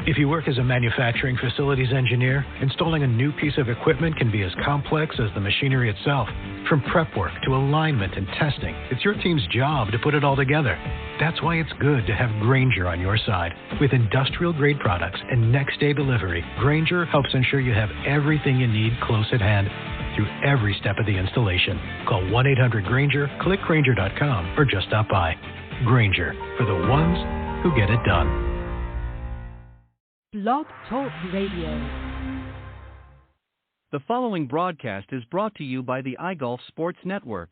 If you work as a manufacturing facilities engineer, installing a new piece of equipment can be as complex as the machinery itself. From prep work to alignment and testing, it's your team's job to put it all together. That's why it's good to have Grainger on your side. With industrial-grade products and next-day delivery, Grainger helps ensure you have everything you need close at hand through every step of the installation. Call 1-800-GRAINGER, click Grainger.com, or just stop by. Grainger, for the ones who get it done. Blog Talk Radio. The following broadcast is brought to you by the iGolf Sports Network.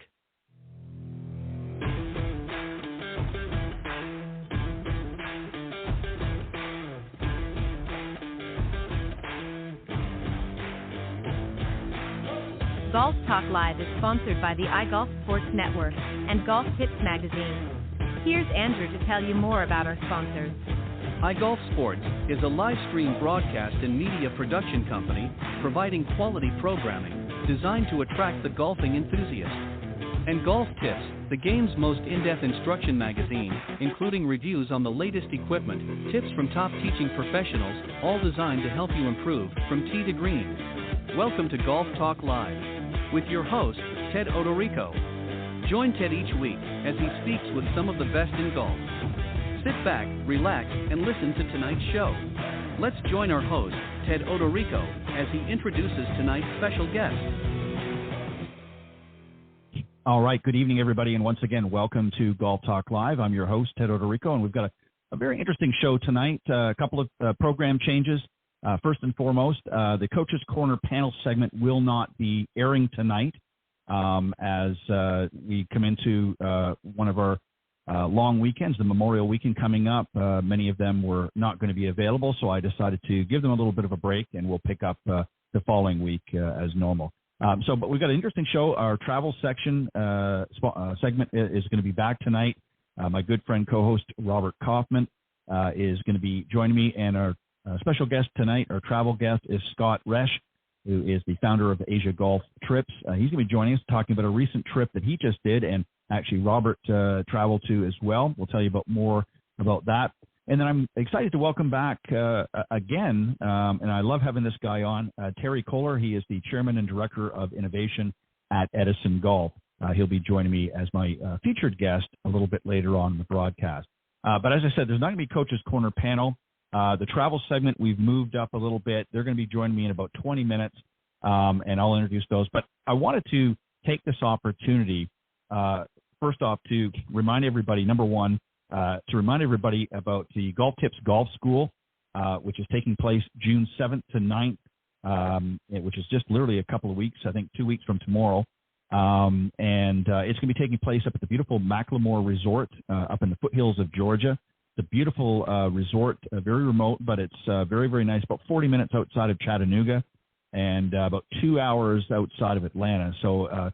Golf Talk Live is sponsored by the iGolf Sports Network and Golf Tips Magazine. Here's Andrew to tell you more about our sponsors. iGolf Sports is a live stream broadcast and media production company providing quality programming designed to attract the golfing enthusiast. And Golf Tips, the game's most in-depth instruction magazine, including reviews on the latest equipment, tips from top teaching professionals, all designed to help you improve from tee to green. Welcome to Golf Talk Live with your host, Ted Odorico. Join Ted each week as he speaks with some of the best in golf. Sit back, relax, and listen to tonight's show. Let's join our host, Ted Odorico, as he introduces tonight's special guest. All right, good evening, everybody, and once again, welcome to Golf Talk Live. I'm your host, Ted Odorico, and we've got a very interesting show tonight. A couple of program changes. First and foremost, the Coach's Corner panel segment will not be airing tonight as we come into one of our long weekends, the Memorial Weekend coming up. Many of them were not going to be available, so I decided to give them a little bit of a break, and we'll pick up the following week as normal. But we've got an interesting show. Our travel section segment is going to be back tonight. My good friend, co-host Robert Kaufman is going to be joining me, and our special guest tonight, our travel guest, is Scott Resch, who is the founder of Asia Golf Trips. He's going to be joining us, talking about a recent trip that he just did, and actually Robert traveled to as well. We'll tell you more about that. And then I'm excited to welcome back again, and I love having this guy on, Terry Koehler. He is the chairman and director of innovation at Edison Golf. He'll be joining me as my featured guest a little bit later on in the broadcast. But as I said, there's not going to be Coach's Corner panel. The travel segment, we've moved up a little bit. They're going to be joining me in about 20 minutes, and I'll introduce those. But I wanted to take this opportunity, first off, to remind everybody, number one, to remind everybody about the Golf Tips Golf School, which is taking place June 7th to 9th, which is just literally a couple of weeks, I think 2 weeks from tomorrow. And it's going to be taking place up at the beautiful Macklemore Resort up in the foothills of Georgia. It's a beautiful resort, very remote, but it's very, very nice, about 40 minutes outside of Chattanooga and about 2 hours outside of Atlanta. So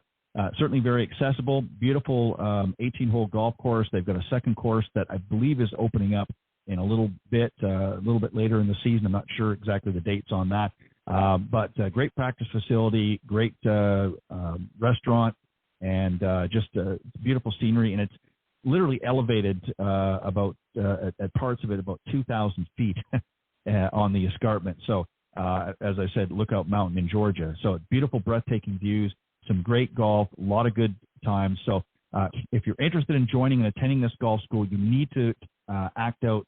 certainly very accessible, beautiful 18-hole golf course. They've got a second course that I believe is opening up in a little bit later in the season. I'm not sure exactly the dates on that. But great practice facility, great restaurant, and just beautiful scenery. And it's literally elevated at parts of it about 2,000 feet on the escarpment. So as I said, Lookout Mountain in Georgia. So beautiful, breathtaking views, some great golf, a lot of good times. So if you're interested in joining and attending this golf school, you need to act out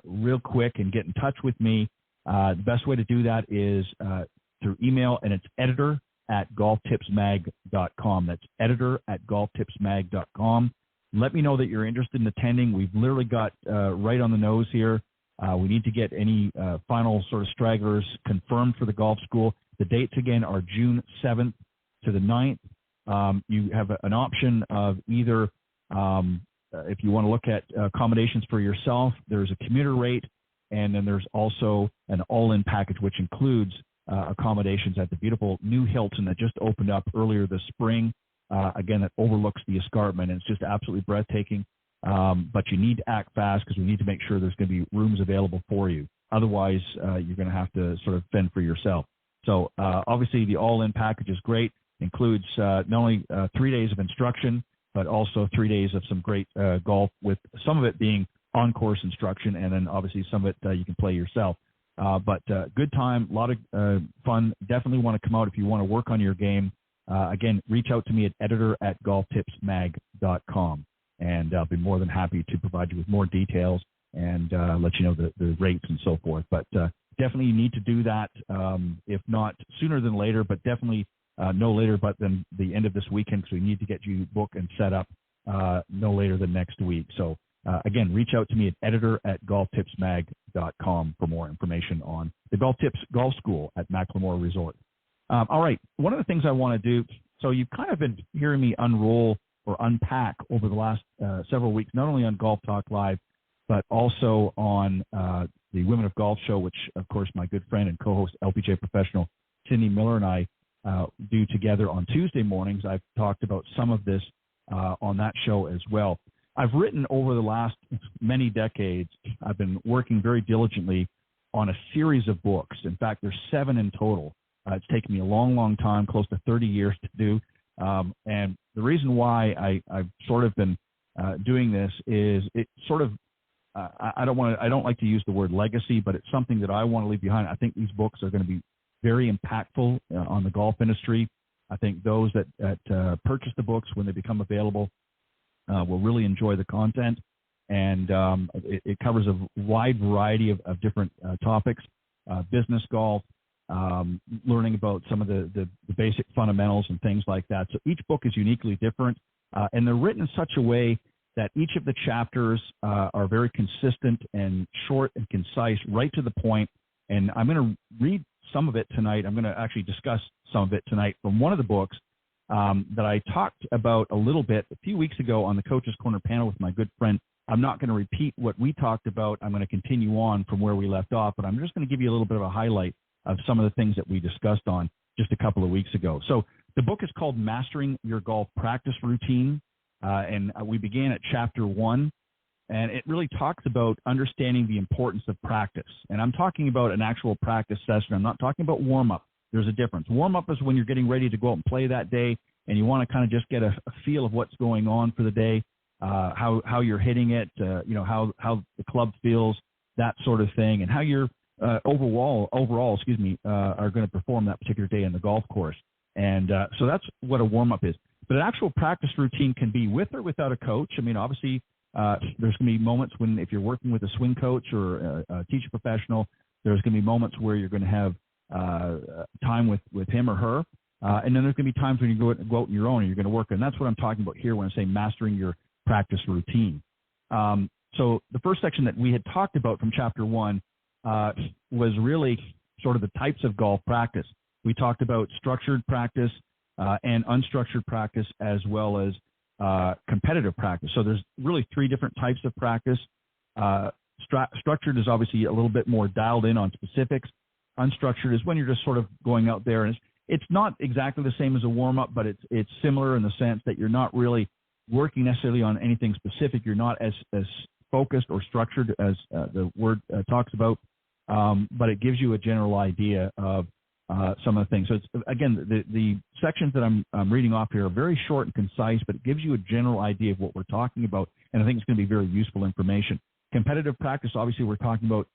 real quick and get in touch with me. The best way to do that is through email, and it's editor@golftipsmag.com. That's editor@golftipsmag.com. Let me know that you're interested in attending. We've literally got right on the nose here. We need to get any final sort of stragglers confirmed for the golf school. The dates, again, are June 7th to the 9th. You have an option of either, if you want to look at accommodations for yourself, there's a commuter rate, and then there's also an all-in package, which includes accommodations at the beautiful new Hilton that just opened up earlier this spring. Again, that overlooks the escarpment, and it's just absolutely breathtaking. But you need to act fast because we need to make sure there's going to be rooms available for you. Otherwise, you're going to have to sort of fend for yourself. So obviously, the all-in package is great. Includes not only 3 days of instruction, but also 3 days of some great golf, with some of it being on-course instruction, and then obviously some of it you can play yourself. But good time, a lot of fun. Definitely want to come out if you want to work on your game. Again, reach out to me at editor@golftipsmag.com, and I'll be more than happy to provide you with more details and let you know the rates and so forth. But definitely you need to do that, if not sooner than later, but definitely no later but than the end of this weekend, because we need to get you booked and set up no later than next week. So again, reach out to me at editor@golftipsmag.com for more information on the Golf Tips Golf School at Macklemore Resort. All right, one of the things I want to do, so you've kind of been hearing me unroll or unpack over the last several weeks, not only on Golf Talk Live, but also on the Women of Golf show, which, of course, my good friend and co-host, LPGA professional Cindy Miller, and I do together on Tuesday mornings. I've talked about some of this on that show as well. I've written over the last many decades. I've been working very diligently on a series of books. In fact, there's 7 in total. It's taken me a long, long time, close to 30 years to do. And the reason why I've sort of been doing this is it sort of, I don't like to use the word legacy, but it's something that I want to leave behind. I think these books are going to be very impactful on the golf industry. I think those that purchase the books when they become available will really enjoy the content. And it covers a wide variety of different topics, business golf, learning about some of the basic fundamentals and things like that. So each book is uniquely different, and they're written in such a way that each of the chapters are very consistent and short and concise, right to the point. And I'm going to read some of it tonight. I'm going to actually discuss some of it tonight from one of the books that I talked about a little bit a few weeks ago on the Coach's Corner panel with my good friend. I'm not going to repeat what we talked about. I'm going to continue on from where we left off, but I'm just going to give you a little bit of a highlight of some of the things that we discussed on just a couple of weeks ago. So the book is called Mastering Your Golf Practice Routine, and we began at chapter 1, and it really talks about understanding the importance of practice. And I'm talking about an actual practice session. I'm not talking about warm-up. There's a difference. Warm-up is when you're getting ready to go out and play that day, and you want to kind of just get a feel of what's going on for the day, how you're hitting it, how the club feels, that sort of thing, and how you're overall, are going to perform that particular day in the golf course. And so that's what a warm-up is. But an actual practice routine can be with or without a coach. I mean, obviously, there's going to be moments when, if you're working with a swing coach or a teacher professional, there's going to be moments where you're going to have time with him or her. And then there's going to be times when you go out on your own and you're going to work. And that's what I'm talking about here when I say mastering your practice routine. So the first section that we had talked about from chapter 1 was really sort of the types of golf practice. We talked about structured practice and unstructured practice, as well as competitive practice. So there's really 3 different types of practice. Structured is obviously a little bit more dialed in on specifics. Unstructured is when you're just sort of going out there, and it's not exactly the same as a warm-up, but it's similar in the sense that you're not really working necessarily on anything specific. You're not as focused or structured as the word talks about, but it gives you a general idea of some of the things. So it's, again, the sections that I'm reading off here are very short and concise, but it gives you a general idea of what we're talking about, and I think it's going to be very useful information. Competitive practice, obviously, we're talking about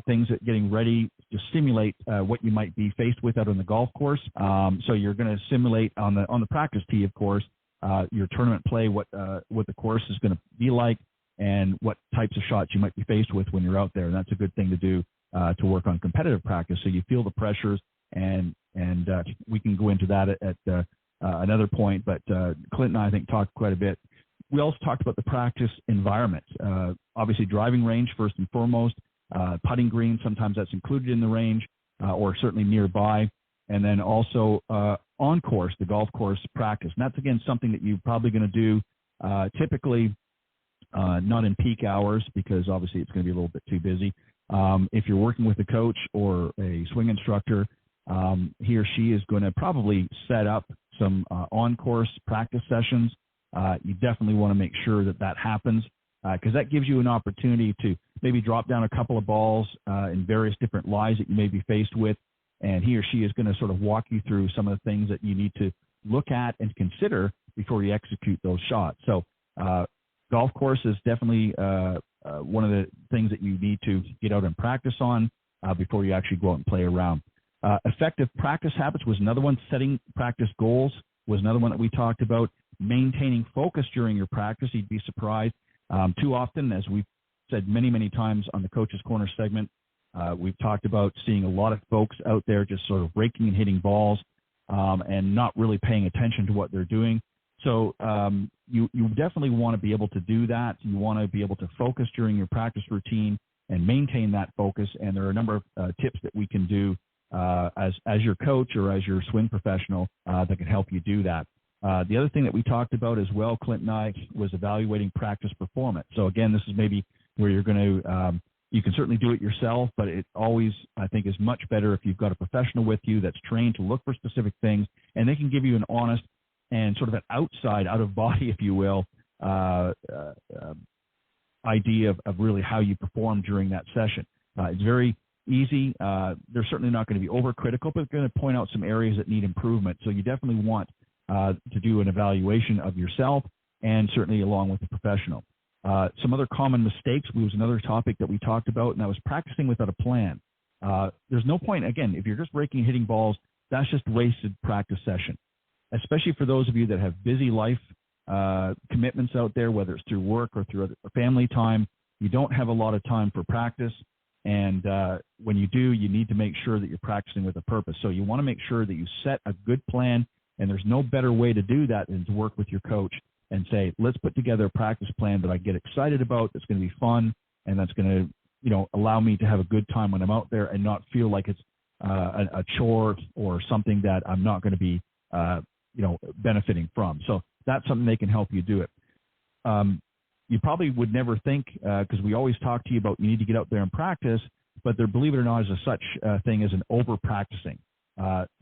things that getting ready to simulate what you might be faced with out on the golf course. So you're going to simulate on the practice tee, of course, your tournament play, what the course is going to be like, and what types of shots you might be faced with when you're out there. And that's a good thing to do to work on competitive practice. So you feel the pressures, and we can go into that at another point. But Clint and I think, talked quite a bit. We also talked about the practice environment. Obviously, driving range first and foremost. Putting green, sometimes that's included in the range, or certainly nearby. And then also on course, the golf course practice. And that's, again, something that you're probably going to do typically not in peak hours, because obviously it's going to be a little bit too busy. If you're working with a coach or a swing instructor, he or she is going to probably set up some on-course practice sessions. You definitely want to make sure that happens, because that gives you an opportunity to maybe drop down a couple of balls in various different lies that you may be faced with, and he or she is going to sort of walk you through some of the things that you need to look at and consider before you execute those shots. So golf course is definitely a one of the things that you need to get out and practice on before you actually go out and play around. Effective practice habits was another one. Setting practice goals was another one that we talked about. Maintaining focus during your practice. You'd be surprised. Too often, as we've said many, many times on the Coach's Corner segment, we've talked about seeing a lot of folks out there just sort of raking and hitting balls and not really paying attention to what they're doing. So you definitely want to be able to do that. You want to be able to focus during your practice routine and maintain that focus. And there are a number of tips that we can do as your coach or as your swing professional that can help you do that. The other thing that we talked about as well, Clint and I, was evaluating practice performance. So again, this is maybe where you're going to, you can certainly do it yourself, but it always, I think, is much better if you've got a professional with you that's trained to look for specific things, and they can give you an honest and sort of an outside, out of body, if you will, idea of really how you perform during that session. It's very easy. They're certainly not going to be overcritical, but they're going to point out some areas that need improvement. So you definitely want to do an evaluation of yourself and certainly along with the professional. Some other common mistakes was another topic that we talked about, and that was practicing without a plan. There's no point, again, if you're just raking and hitting balls, that's just wasted practice session, especially for those of you that have busy life commitments out there, whether it's through work or through family time. You don't have a lot of time for practice, and when you do, you need to make sure that you're practicing with a purpose. So you want to make sure that you set a good plan, and there's no better way to do that than to work with your coach and say, let's put together a practice plan that I get excited about, that's going to be fun, and that's going to, allow me to have a good time when I'm out there and not feel like it's a chore or something that I'm not going to be, benefiting from. So that's something they can help you do it. You probably would never think, because we always talk to you about you need to get out there and practice, but there, believe it or not, is a such thing as an over-practicing.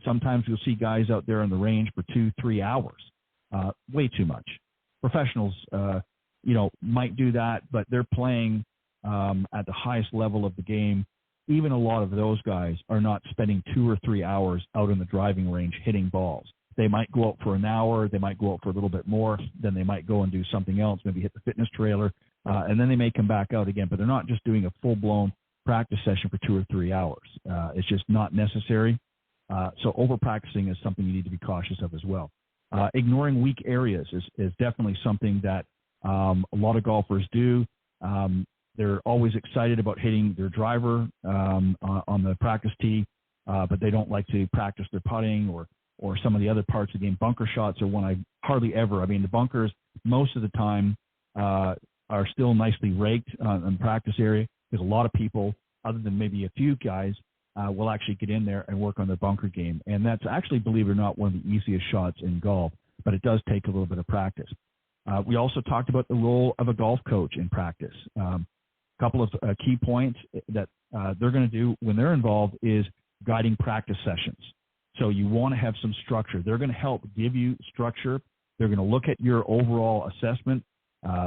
Sometimes you'll see guys out there on the range for 2-3 hours, way too much. Professionals, might do that, but they're playing at the highest level of the game. Even a lot of those guys are not spending 2 or 3 hours out in the driving range hitting balls. They might go out for an hour, they might go out for a little bit more, then they might go and do something else, maybe hit the fitness trailer, and then they may come back out again, but they're not just doing a full-blown practice session for 2 or 3 hours. It's just not necessary. So over-practicing is something you need to be cautious of as well. Ignoring weak areas is definitely something that a lot of golfers do. They're always excited about hitting their driver on the practice tee, but they don't like to practice their putting or some of the other parts of the game. Bunker shots are one I hardly ever. I mean, the bunkers most of the time are still nicely raked in the practice area, because a lot of people, other than maybe a few guys, will actually get in there and work on their bunker game. And that's actually, believe it or not, one of the easiest shots in golf, but it does take a little bit of practice. We also talked about the role of a golf coach in practice. A couple of key points that they're going to do when they're involved is guiding practice sessions. So you want to have some structure. They're going to help give you structure. They're going to look at your overall assessment,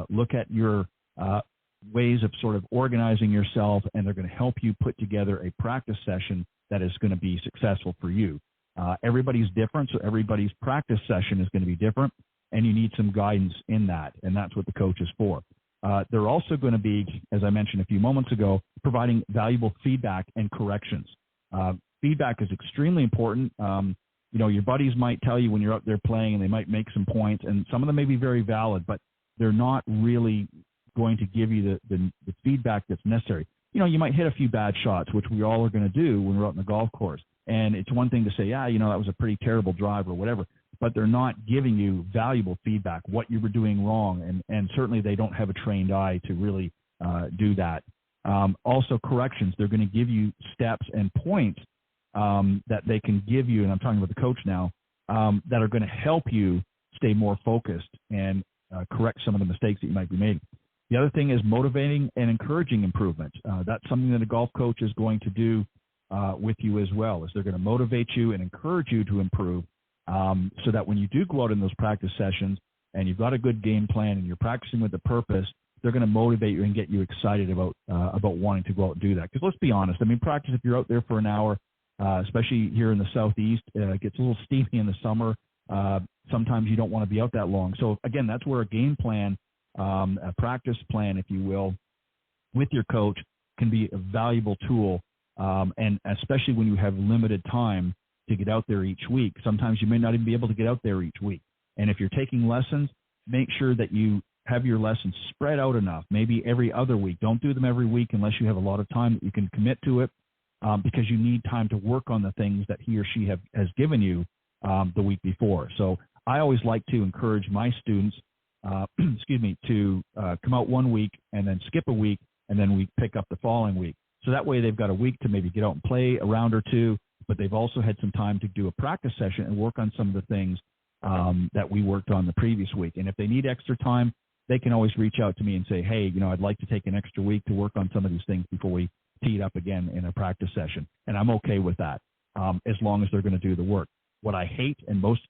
look at your ways of sort of organizing yourself, and they're going to help you put together a practice session that is going to be successful for you. Everybody's different, so everybody's practice session is going to be different, and you need some guidance in that, and that's what the coach is for. They're also going to be, as I mentioned a few moments ago, providing valuable feedback and corrections. Feedback is extremely important. Your buddies might tell you when you're out there playing, and they might make some points, and some of them may be very valid, but they're not really going to give you the feedback that's necessary. You might hit a few bad shots, which we all are going to do when we're out in the golf course. And it's one thing to say, that was a pretty terrible drive or whatever, but they're not giving you valuable feedback, what you were doing wrong. And certainly they don't have a trained eye to really do that. Also corrections. They're going to give you steps and points that they can give you, and I'm talking about the coach now, that are going to help you stay more focused and correct some of the mistakes that you might be making. The other thing is motivating and encouraging improvement. That's something that a golf coach is going to do with you as well, is they're going to motivate you and encourage you to improve so that when you do go out in those practice sessions and you've got a good game plan and you're practicing with a purpose, they're going to motivate you and get you excited about wanting to go out and do that. Because let's be honest, practice, if you're out there for an hour, especially here in the Southeast, it gets a little steamy in the summer. Sometimes you don't want to be out that long. So, again, that's where a game plan, a practice plan, if you will, with your coach can be a valuable tool, and especially when you have limited time to get out there each week. Sometimes you may not even be able to get out there each week. And if you're taking lessons, make sure that you have your lessons spread out enough, maybe every other week. Don't do them every week unless you have a lot of time that you can commit to it, because you need time to work on the things that he or she has given you the week before. So I always like to encourage my students, to come out 1 week and then skip a week, and then we pick up the following week. So that way they've got a week to maybe get out and play a round or two, but they've also had some time to do a practice session and work on some of the things that we worked on the previous week. And if they need extra time, they can always reach out to me and say, hey, I'd like to take an extra week to work on some of these things before we tee it up again in a practice session. And I'm okay with that, as long as they're going to do the work. What I hate, and most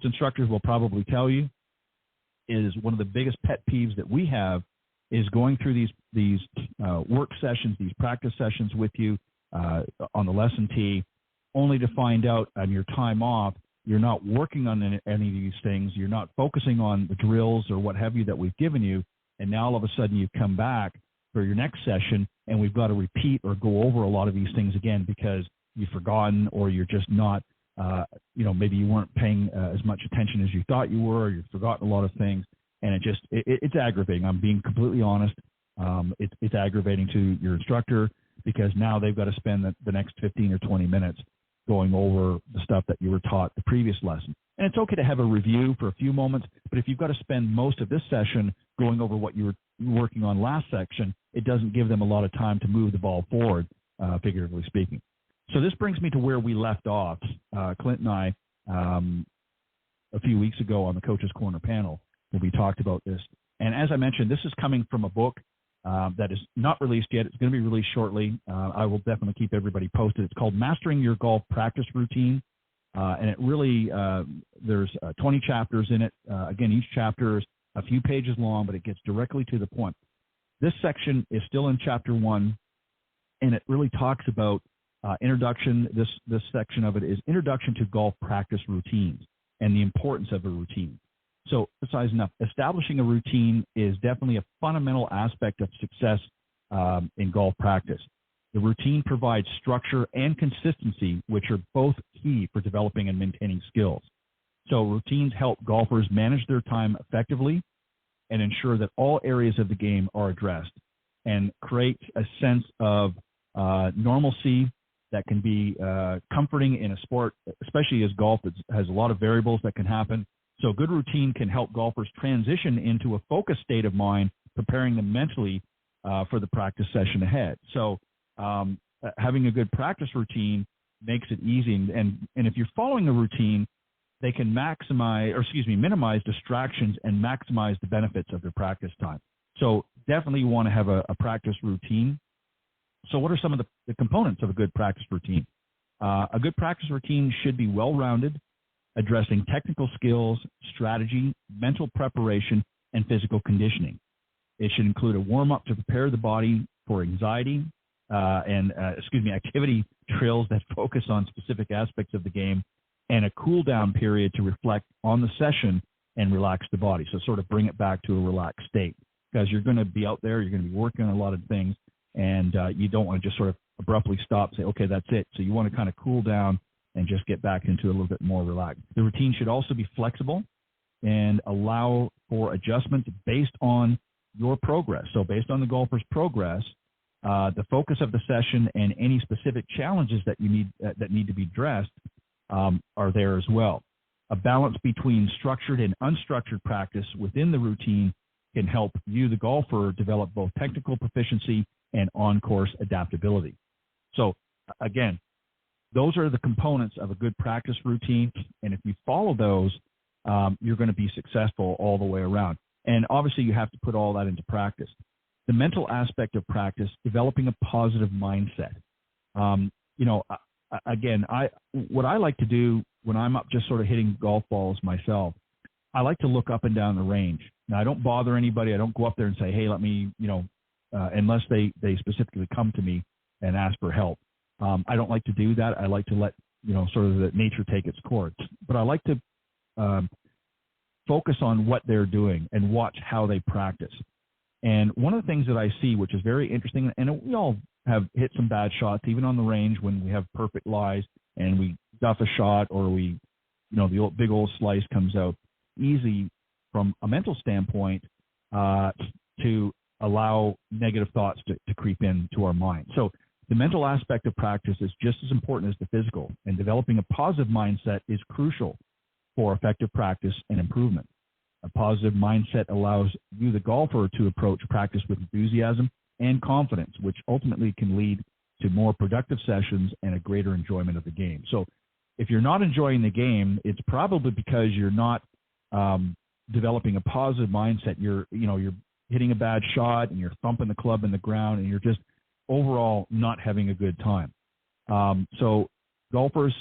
instructors will probably tell you, is one of the biggest pet peeves that we have is going through these work sessions, these practice sessions with you on the lesson tee, only to find out on your time off, you're not working on any of these things. You're not focusing on the drills or what have you that we've given you. And now all of a sudden you come back for your next session and we've got to repeat or go over a lot of these things again because you've forgotten, or you're just not, maybe you weren't paying as much attention as you thought you were, or you've forgotten a lot of things. And it's aggravating. I'm being completely honest. It's aggravating to your instructor because now they've got to spend the next 15 or 20 minutes going over the stuff that you were taught the previous lesson. And it's okay to have a review for a few moments, but if you've got to spend most of this session going over what you were working on last section, it doesn't give them a lot of time to move the ball forward, figuratively speaking. So this brings me to where we left off, Clint and I, a few weeks ago on the Coach's Corner panel, when we talked about this. And as I mentioned, this is coming from a book that is not released yet. It's going to be released shortly. I will definitely keep everybody posted. It's called Mastering Your Golf Practice Routine. And it really, there's 20 chapters in it. Again, each chapter is a few pages long, but it gets directly to the point. This section is still in chapter 1, and it really talks about introduction. This section of it is Introduction to Golf Practice Routines and the importance of a routine. So, besides enough, establishing a routine is definitely a fundamental aspect of success in golf practice. The routine provides structure and consistency, which are both key for developing and maintaining skills. So routines help golfers manage their time effectively and ensure that all areas of the game are addressed, and create a sense of normalcy that can be comforting in a sport, especially as golf has a lot of variables that can happen. So a good routine can help golfers transition into a focused state of mind, preparing them mentally for the practice session ahead. So having a good practice routine makes it easy. And if you're following a routine, they can minimize distractions and maximize the benefits of their practice time. So definitely you want to have a practice routine. So what are some of the components of a good practice routine? A good practice routine should be well-rounded, addressing technical skills, strategy, mental preparation, and physical conditioning. It should include a warm-up to prepare the body for anxiety activity drills that focus on specific aspects of the game, and a cool-down period to reflect on the session and relax the body. So sort of bring it back to a relaxed state, because you're going to be out there, you're going to be working on a lot of things, and you don't want to just sort of abruptly stop and say, okay, that's it. So you want to kind of cool down and just get back into a little bit more relaxed. The routine should also be flexible and allow for adjustment based on your progress. So based on the golfer's progress, the focus of the session and any specific challenges that you need that need to be addressed are there as well. A balance between structured and unstructured practice within the routine can help you, the golfer, develop both technical proficiency and on-course adaptability. So again, those are the components of a good practice routine, and if you follow those, you're going to be successful all the way around. And obviously, you have to put all that into practice. The mental aspect of practice, developing a positive mindset. What I like to do when I'm up just sort of hitting golf balls myself, I like to look up and down the range. Now, I don't bother anybody. I don't go up there and say, hey, let me, unless they specifically come to me and ask for help. I don't like to do that. I like to let, sort of the nature take its course. But I like to focus on what they're doing and watch how they practice. And one of the things that I see, which is very interesting, and we all have hit some bad shots, even on the range when we have perfect lies and we duff a shot or we, the big old slice comes out easy from a mental standpoint to allow negative thoughts to creep into our mind. So the mental aspect of practice is just as important as the physical, and developing a positive mindset is crucial for effective practice and improvement. A positive mindset allows you, the golfer, to approach practice with enthusiasm and confidence, which ultimately can lead to more productive sessions and a greater enjoyment of the game. So if you're not enjoying the game, it's probably because you're not developing a positive mindset. You're hitting a bad shot and you're thumping the club in the ground and you're just overall not having a good time. So golfers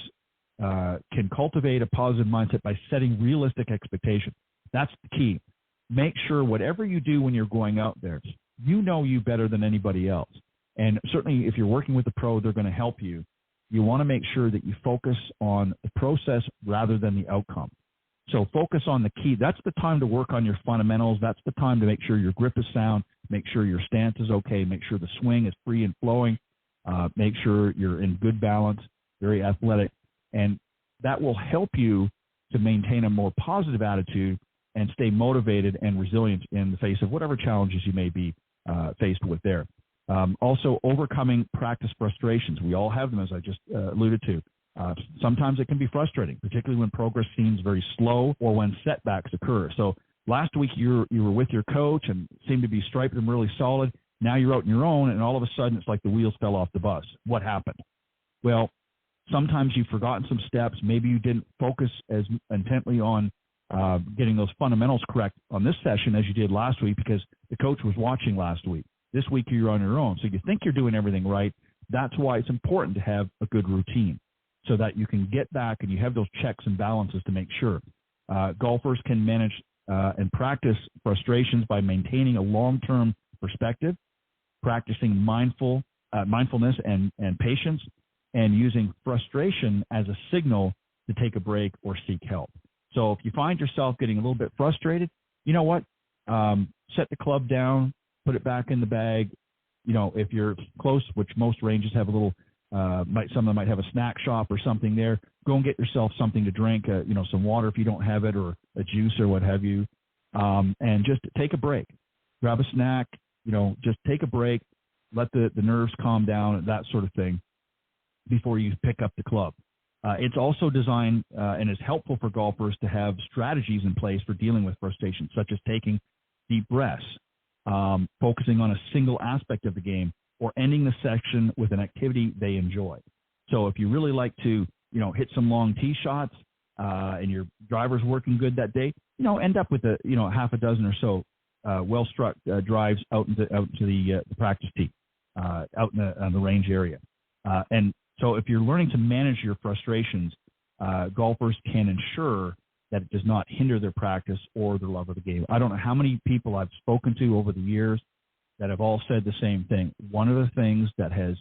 can cultivate a positive mindset by setting realistic expectations. That's the key. Make sure whatever you do when you're going out there, you know you better than anybody else. And certainly if you're working with a pro, they're going to help you. You want to make sure that you focus on the process rather than the outcome. So focus on the key. That's the time to work on your fundamentals. That's the time to make sure your grip is sound, make sure your stance is okay, make sure the swing is free and flowing, make sure you're in good balance, very athletic. And that will help you to maintain a more positive attitude and stay motivated and resilient in the face of whatever challenges you may be faced with there. Also, overcoming practice frustrations. We all have them, as I just alluded to. Sometimes it can be frustrating, particularly when progress seems very slow or when setbacks occur. So last week you were with your coach and seemed to be striping them really solid. Now you're out on your own, and all of a sudden it's like the wheels fell off the bus. What happened? Well, sometimes you've forgotten some steps. Maybe you didn't focus as intently on getting those fundamentals correct on this session as you did last week because the coach was watching last week. This week you're on your own. So you think you're doing everything right. That's why it's important to have a good routine so that you can get back and you have those checks and balances to make sure. Golfers can manage and practice frustrations by maintaining a long-term perspective, practicing mindfulness and patience, and using frustration as a signal to take a break or seek help. So if you find yourself getting a little bit frustrated, you know what? Set the club down, put it back in the bag. If you're close, which most ranges have a little, some of them might have a snack shop or something there. Go and get yourself something to drink, some water if you don't have it, or a juice or what have you, and just take a break. Grab a snack, just take a break, let the nerves calm down, that sort of thing, before you pick up the club. It's also designed and is helpful for golfers to have strategies in place for dealing with frustration, such as taking deep breaths, focusing on a single aspect of the game, or ending the session with an activity they enjoy. So if you really like to, hit some long tee shots and your driver's working good that day, end up with half a dozen or so well-struck drives out into the practice tee, out on the range area. And so if you're learning to manage your frustrations, golfers can ensure that it does not hinder their practice or their love of the game. I don't know how many people I've spoken to over the years that have all said the same thing. One of the things that has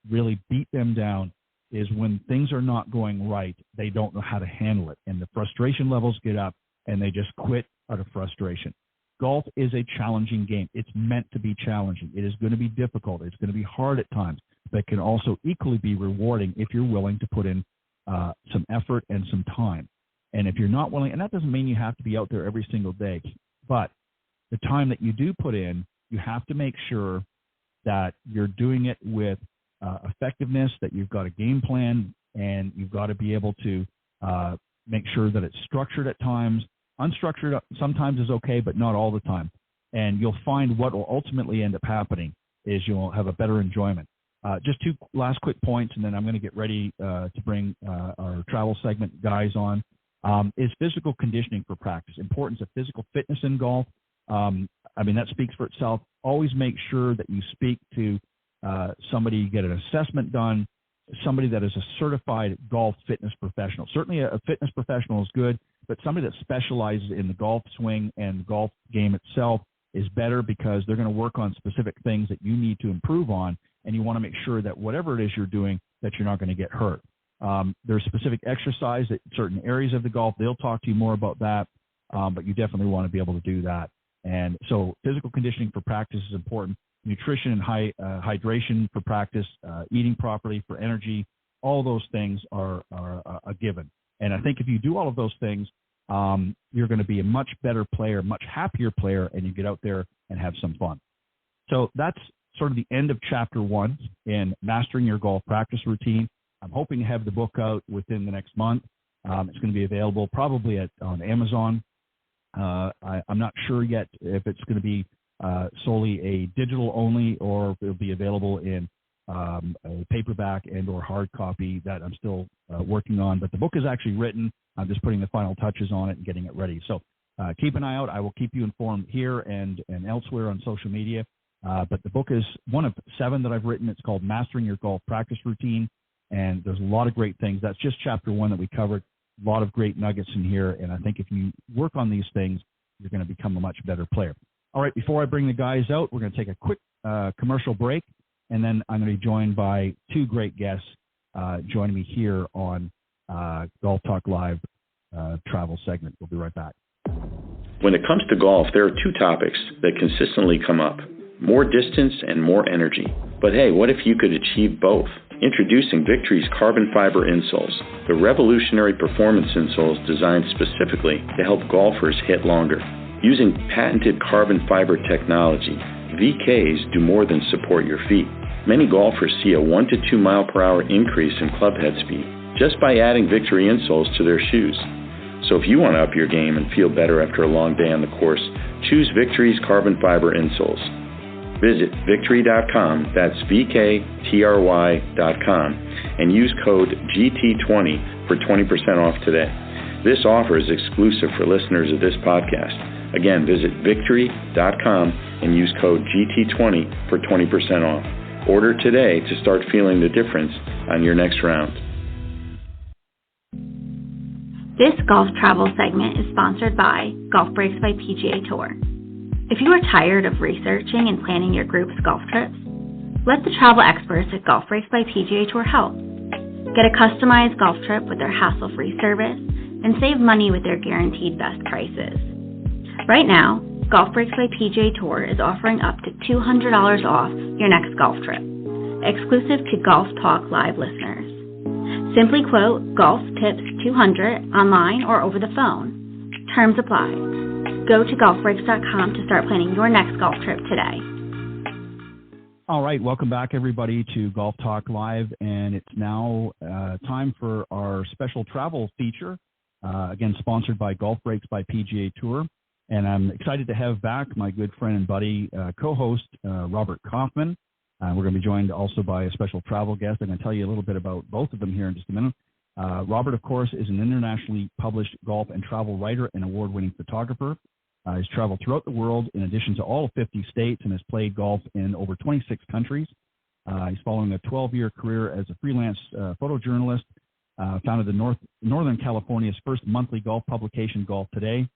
really beat them down is when things are not going right, they don't know how to handle it. And the frustration levels get up and they just quit out of frustration. Golf is a challenging game. It's meant to be challenging. It is going to be difficult. It's going to be hard at times, but can also equally be rewarding if you're willing to put in some effort and some time. And if you're not willing, and that doesn't mean you have to be out there every single day, but the time that you do put in, you have to make sure that you're doing it with effectiveness, that you've got a game plan, and you've got to be able to make sure that it's structured at times. Unstructured sometimes is okay, but not all the time. And you'll find what will ultimately end up happening is you'll have a better enjoyment. Just two last quick points, and then I'm going to get ready to bring our travel segment guys on, is physical conditioning for practice. Importance of physical fitness in golf. That speaks for itself. Always make sure that you speak to somebody, get an assessment done, somebody that is a certified golf fitness professional. Certainly a fitness professional is good, but somebody that specializes in the golf swing and the golf game itself is better because they're going to work on specific things that you need to improve on, and you want to make sure that whatever it is you're doing, that you're not going to get hurt. There's specific exercise at certain areas of the golf. They'll talk to you more about that, but you definitely want to be able to do that. And so physical conditioning for practice is important. Nutrition and hydration for practice, eating properly for energy, all those things are a given. And I think if you do all of those things, you're going to be a much better player, much happier player, and you get out there and have some fun. So that's sort of the end of chapter 1 in Mastering Your Golf Practice Routine. I'm hoping to have the book out within the next month. It's going to be available probably on Amazon. I'm not sure yet if it's going to be solely a digital only, or if it'll be available in a paperback and or hard copy. That I'm still working on. But the book is actually written. I'm just putting the final touches on it and getting it ready. So keep an eye out. I will keep you informed here and elsewhere on social media. But the book is one of 7 that I've written. It's called Mastering Your Golf Practice Routine. And there's a lot of great things. That's just chapter 1 that we covered. A lot of great nuggets in here. And I think if you work on these things, you're going to become a much better player. All right, before I bring the guys out, we're going to take a quick commercial break. And then I'm going to be joined by 2 great guests joining me here on Golf Talk Live travel segment. We'll be right back. When it comes to golf, there are 2 topics that consistently come up: more distance and more energy. But hey, what if you could achieve both? Introducing Victory's carbon fiber insoles, the revolutionary performance insoles designed specifically to help golfers hit longer. Using patented carbon fiber technology, VKs do more than support your feet. Many golfers see a 1 to 2 mile per hour increase in club head speed just by adding Victory insoles to their shoes. So if you want to up your game and feel better after a long day on the course, choose Victory's carbon fiber insoles. Visit Victory.com, that's VKTRY.com, and use code GT20 for 20% off today. This offer is exclusive for listeners of this podcast. Again, visit Victory.com and use code GT20 for 20% off. Order today to start feeling the difference on your next round. This golf travel segment is sponsored by Golf Breaks by PGA Tour. If you are tired of researching and planning your group's golf trips, let the travel experts at Golf Breaks by PGA Tour help. Get a customized golf trip with their hassle-free service and save money with their guaranteed best prices. Right now, Golf Breaks by PGA Tour is offering up to $200 off your next golf trip, exclusive to Golf Talk Live listeners. Simply quote Golf Tips 200 online or over the phone. Terms apply. Go to golfbreaks.com to start planning your next golf trip today. All right, welcome back, everybody, to Golf Talk Live, and it's now time for our special travel feature, again, sponsored by Golf Breaks by PGA Tour. And I'm excited to have back my good friend and buddy, co-host, Robert Kaufman. We're going to be joined also by a special travel guest. I'm going to tell you a little bit about both of them here in just a minute. Robert, of course, is an internationally published golf and travel writer and award-winning photographer. He's traveled throughout the world in addition to all 50 states and has played golf in over 26 countries. He's following a 12-year career as a freelance photojournalist, founded the Northern California's first monthly golf publication, Golf Today,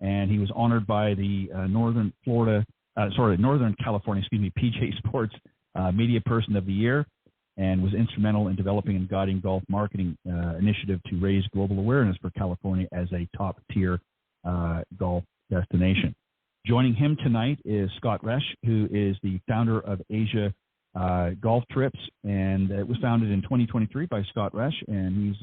and he was honored by the Northern California, PGA Sports Media Person of the Year, and was instrumental in developing and guiding golf marketing initiative to raise global awareness for California as a top-tier golf destination. Joining him tonight is Scott Resch, who is the founder of Asia Golf Trips, and it was founded in 2023 by Scott Resch, and he's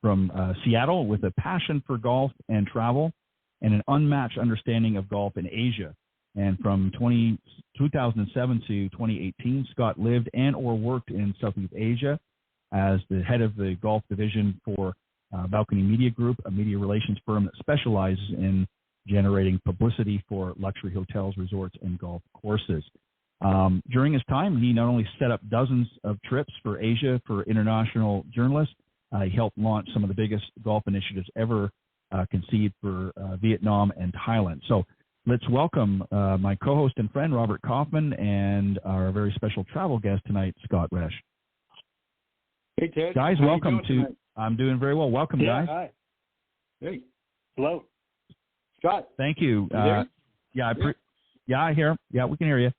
from Seattle with a passion for golf and travel and an unmatched understanding of golf in Asia. And from 2007 to 2018, Scott lived and or worked in Southeast Asia as the head of the golf division for Balcony Media Group, a media relations firm that specializes in generating publicity for luxury hotels, resorts, and golf courses. During his time, he not only set up dozens of trips for Asia for international journalists, he helped launch some of the biggest golf initiatives ever conceived for Vietnam and Thailand. So let's welcome my co-host and friend, Robert Kaufman, and our very special travel guest tonight, Scott Resch. Hey, Ted. Guys, welcome to... Tonight? I'm doing very well. Welcome, guys. Hi. Hey. Hello. Scott. Thank you. I hear. Yeah, we can hear you.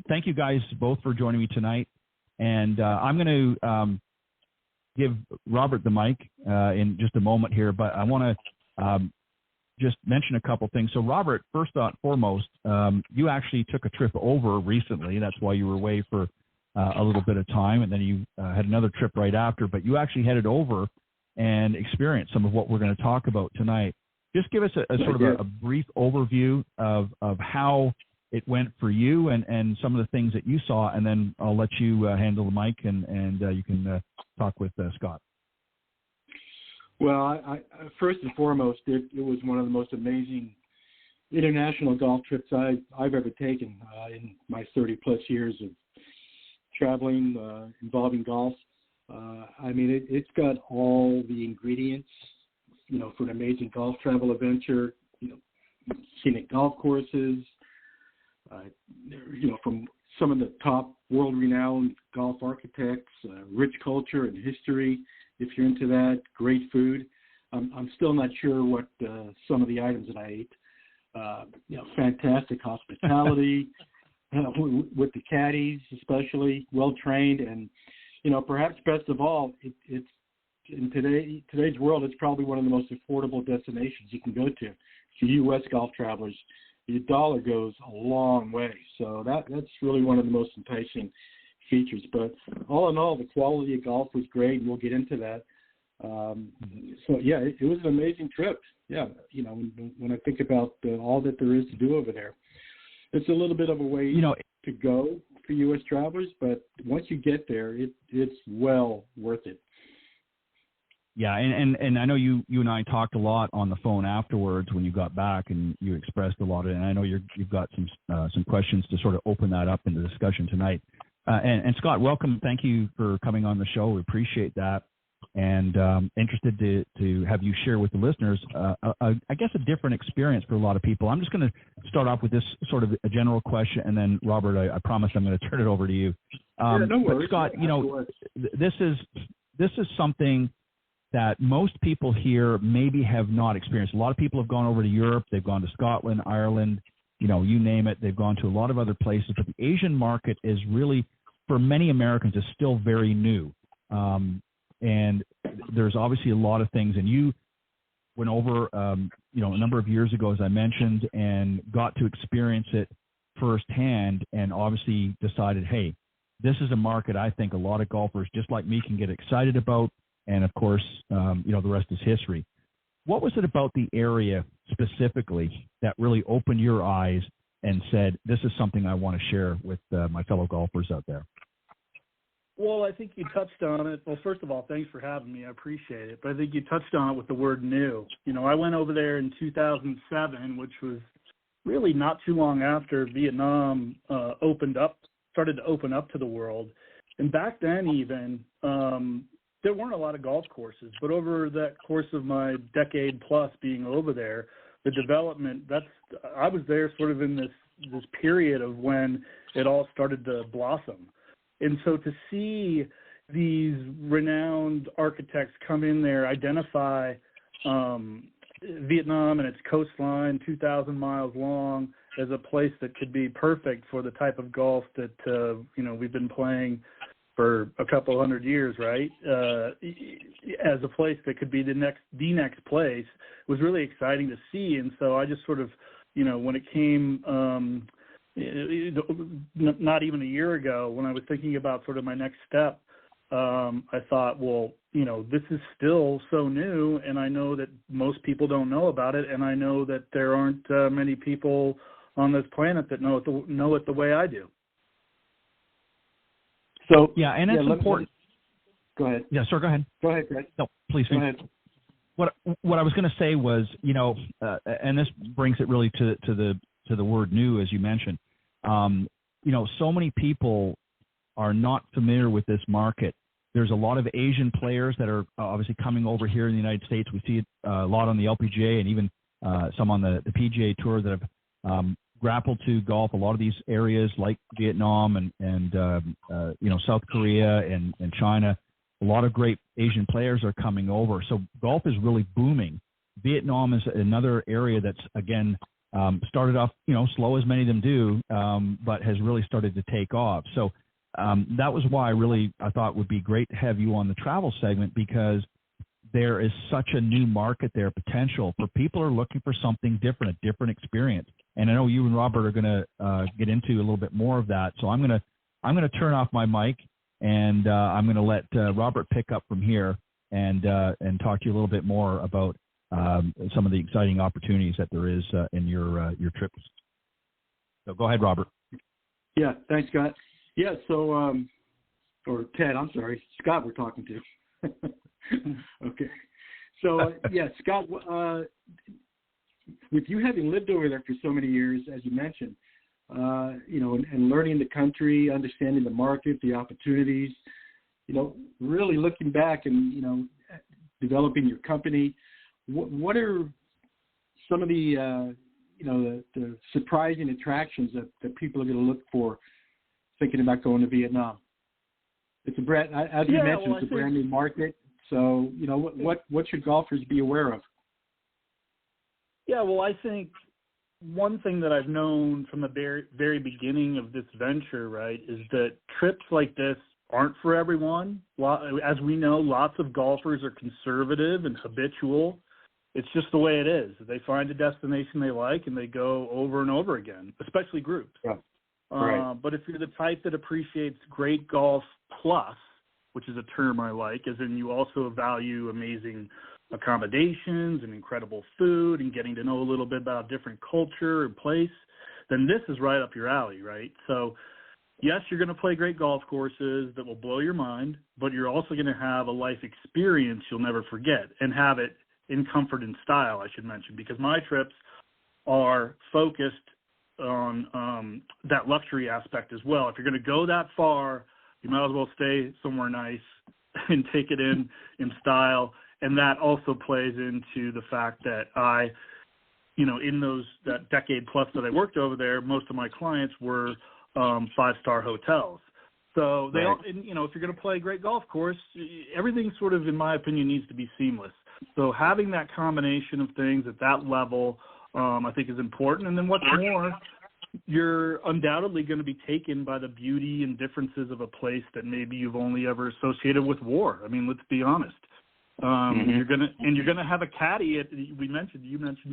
Thank you guys both for joining me tonight. And I'm going to give Robert the mic in just a moment here, but I want to just mention a couple things. So, Robert, first and foremost, you actually took a trip over recently. That's why you were away for a little bit of time, and then you had another trip right after. But you actually headed over and experienced some of what we're going to talk about tonight. Just give us a sort of a brief overview of how it went for you and some of the things that you saw, and then I'll let you handle the mic and you can talk with Scott. Well, I first and foremost, it was one of the most amazing international golf trips I've ever taken in my 30-plus years of traveling involving golf. I mean, it's got all the ingredients, for an amazing golf travel adventure, scenic golf courses, from some of the top world-renowned golf architects, rich culture and history, if you're into that, great food. I'm still not sure what some of the items that I ate. Fantastic hospitality with the caddies, especially well-trained, and, perhaps best of all, it's in today's world, it's probably one of the most affordable destinations you can go to. For U.S. golf travelers, your dollar goes a long way. So that's really one of the most enticing features. But all in all, the quality of golf was great, and we'll get into that. It was an amazing trip. Yeah, when I think about all that there is to do over there, it's a little bit of a way to go for U.S. travelers, but once you get there, it's well worth it. Yeah, and I know you and I talked a lot on the phone afterwards when you got back, and you expressed a lot of it. And I know you've got some questions to sort of open that up in the discussion tonight. And Scott, welcome. Thank you for coming on the show. We appreciate that, and interested to have you share with the listeners, I guess, a different experience for a lot of people. I'm just going to start off with this sort of a general question, and then Robert, I promise I'm going to turn it over to you. No worries. But Scott, this is something that most people here maybe have not experienced. A lot of people have gone over to Europe. They've gone to Scotland, Ireland, you name it. They've gone to a lot of other places. But the Asian market is really, for many Americans, is still very new. And there's obviously a lot of things. And you went over, a number of years ago, as I mentioned, and got to experience it firsthand, and obviously decided, hey, this is a market I think a lot of golfers just like me can get excited about. And, of course, the rest is history. What was it about the area specifically that really opened your eyes and said, this is something I want to share with my fellow golfers out there? Well, I think you touched on it. Well, first of all, thanks for having me. I appreciate it. But I think you touched on it with the word new. I went over there in 2007, which was really not too long after Vietnam started to open up to the world. And back then even, there weren't a lot of golf courses, but over that course of my decade plus being over there, the development, I was there sort of in this period of when it all started to blossom. And so to see these renowned architects come in there, identify Vietnam and its coastline, 2,000 miles long, as a place that could be perfect for the type of golf that, we've been playing for a couple hundred years, right? As a place that could be the next place was really exciting to see. And so I just sort of, when it came, not even a year ago, when I was thinking about sort of my next step, I thought, well, this is still so new, and I know that most people don't know about it, and I know that there aren't many people on this planet that know it the way I do. So yeah, and it's important. Go ahead. Yeah, sir. Go ahead. Go ahead, Greg. No, please. Go ahead. What I was going to say was, and this brings it really to the word new, as you mentioned. So many people are not familiar with this market. There's a lot of Asian players that are obviously coming over here in the United States. We see it a lot on the LPGA and even some on the PGA Tour that have grappled to golf. A lot of these areas like Vietnam and South Korea and China, a lot of great Asian players are coming over. So golf is really booming. Vietnam is another area that's, again, started off, slow as many of them do, but has really started to take off. So that was why I thought it would be great to have you on the travel segment, because there is such a new market there, potential for people who are looking for something different, a different experience. And I know you and Robert are going to get into a little bit more of that. So I'm going to turn off my mic, and I'm going to let Robert pick up from here and talk to you a little bit more about some of the exciting opportunities that there is in your trips. So go ahead, Robert. Yeah, thanks, Scott. Yeah, so or Ted, I'm sorry, Scott, we're talking to. Okay, so yeah, Scott, with you having lived over there for so many years, as you mentioned, and learning the country, understanding the market, the opportunities, really looking back and, developing your company, what are some of the, the surprising attractions that people are going to look for thinking about going to Vietnam? It's a brand, as you mentioned, it's a brand new market. So, what should golfers be aware of? Yeah, well, I think one thing that I've known from the very, very beginning of this venture, right, is that trips like this aren't for everyone. As we know, lots of golfers are conservative and habitual. It's just the way it is. They find a destination they like and they go over and over again, especially groups. Yeah. Right. But if you're the type that appreciates great golf plus, which is a term I like, as in you also value amazing accommodations and incredible food and getting to know a little bit about different culture and place, then this is right up your alley, right? So, yes, you're going to play great golf courses that will blow your mind, but you're also going to have a life experience you'll never forget and have it in comfort and style, I should mention, because my trips are focused on that luxury aspect as well. If you're going to go that far, you might as well stay somewhere nice and take it in style. And that also plays into the fact that in that decade plus that I worked over there, most of my clients were 5-star hotels. So they all, if you're going to play a great golf course, everything sort of, in my opinion, needs to be seamless. So having that combination of things at that level, I think is important. And then what's more, you're undoubtedly going to be taken by the beauty and differences of a place that maybe you've only ever associated with war. I mean, let's be honest. You're gonna have a caddy you mentioned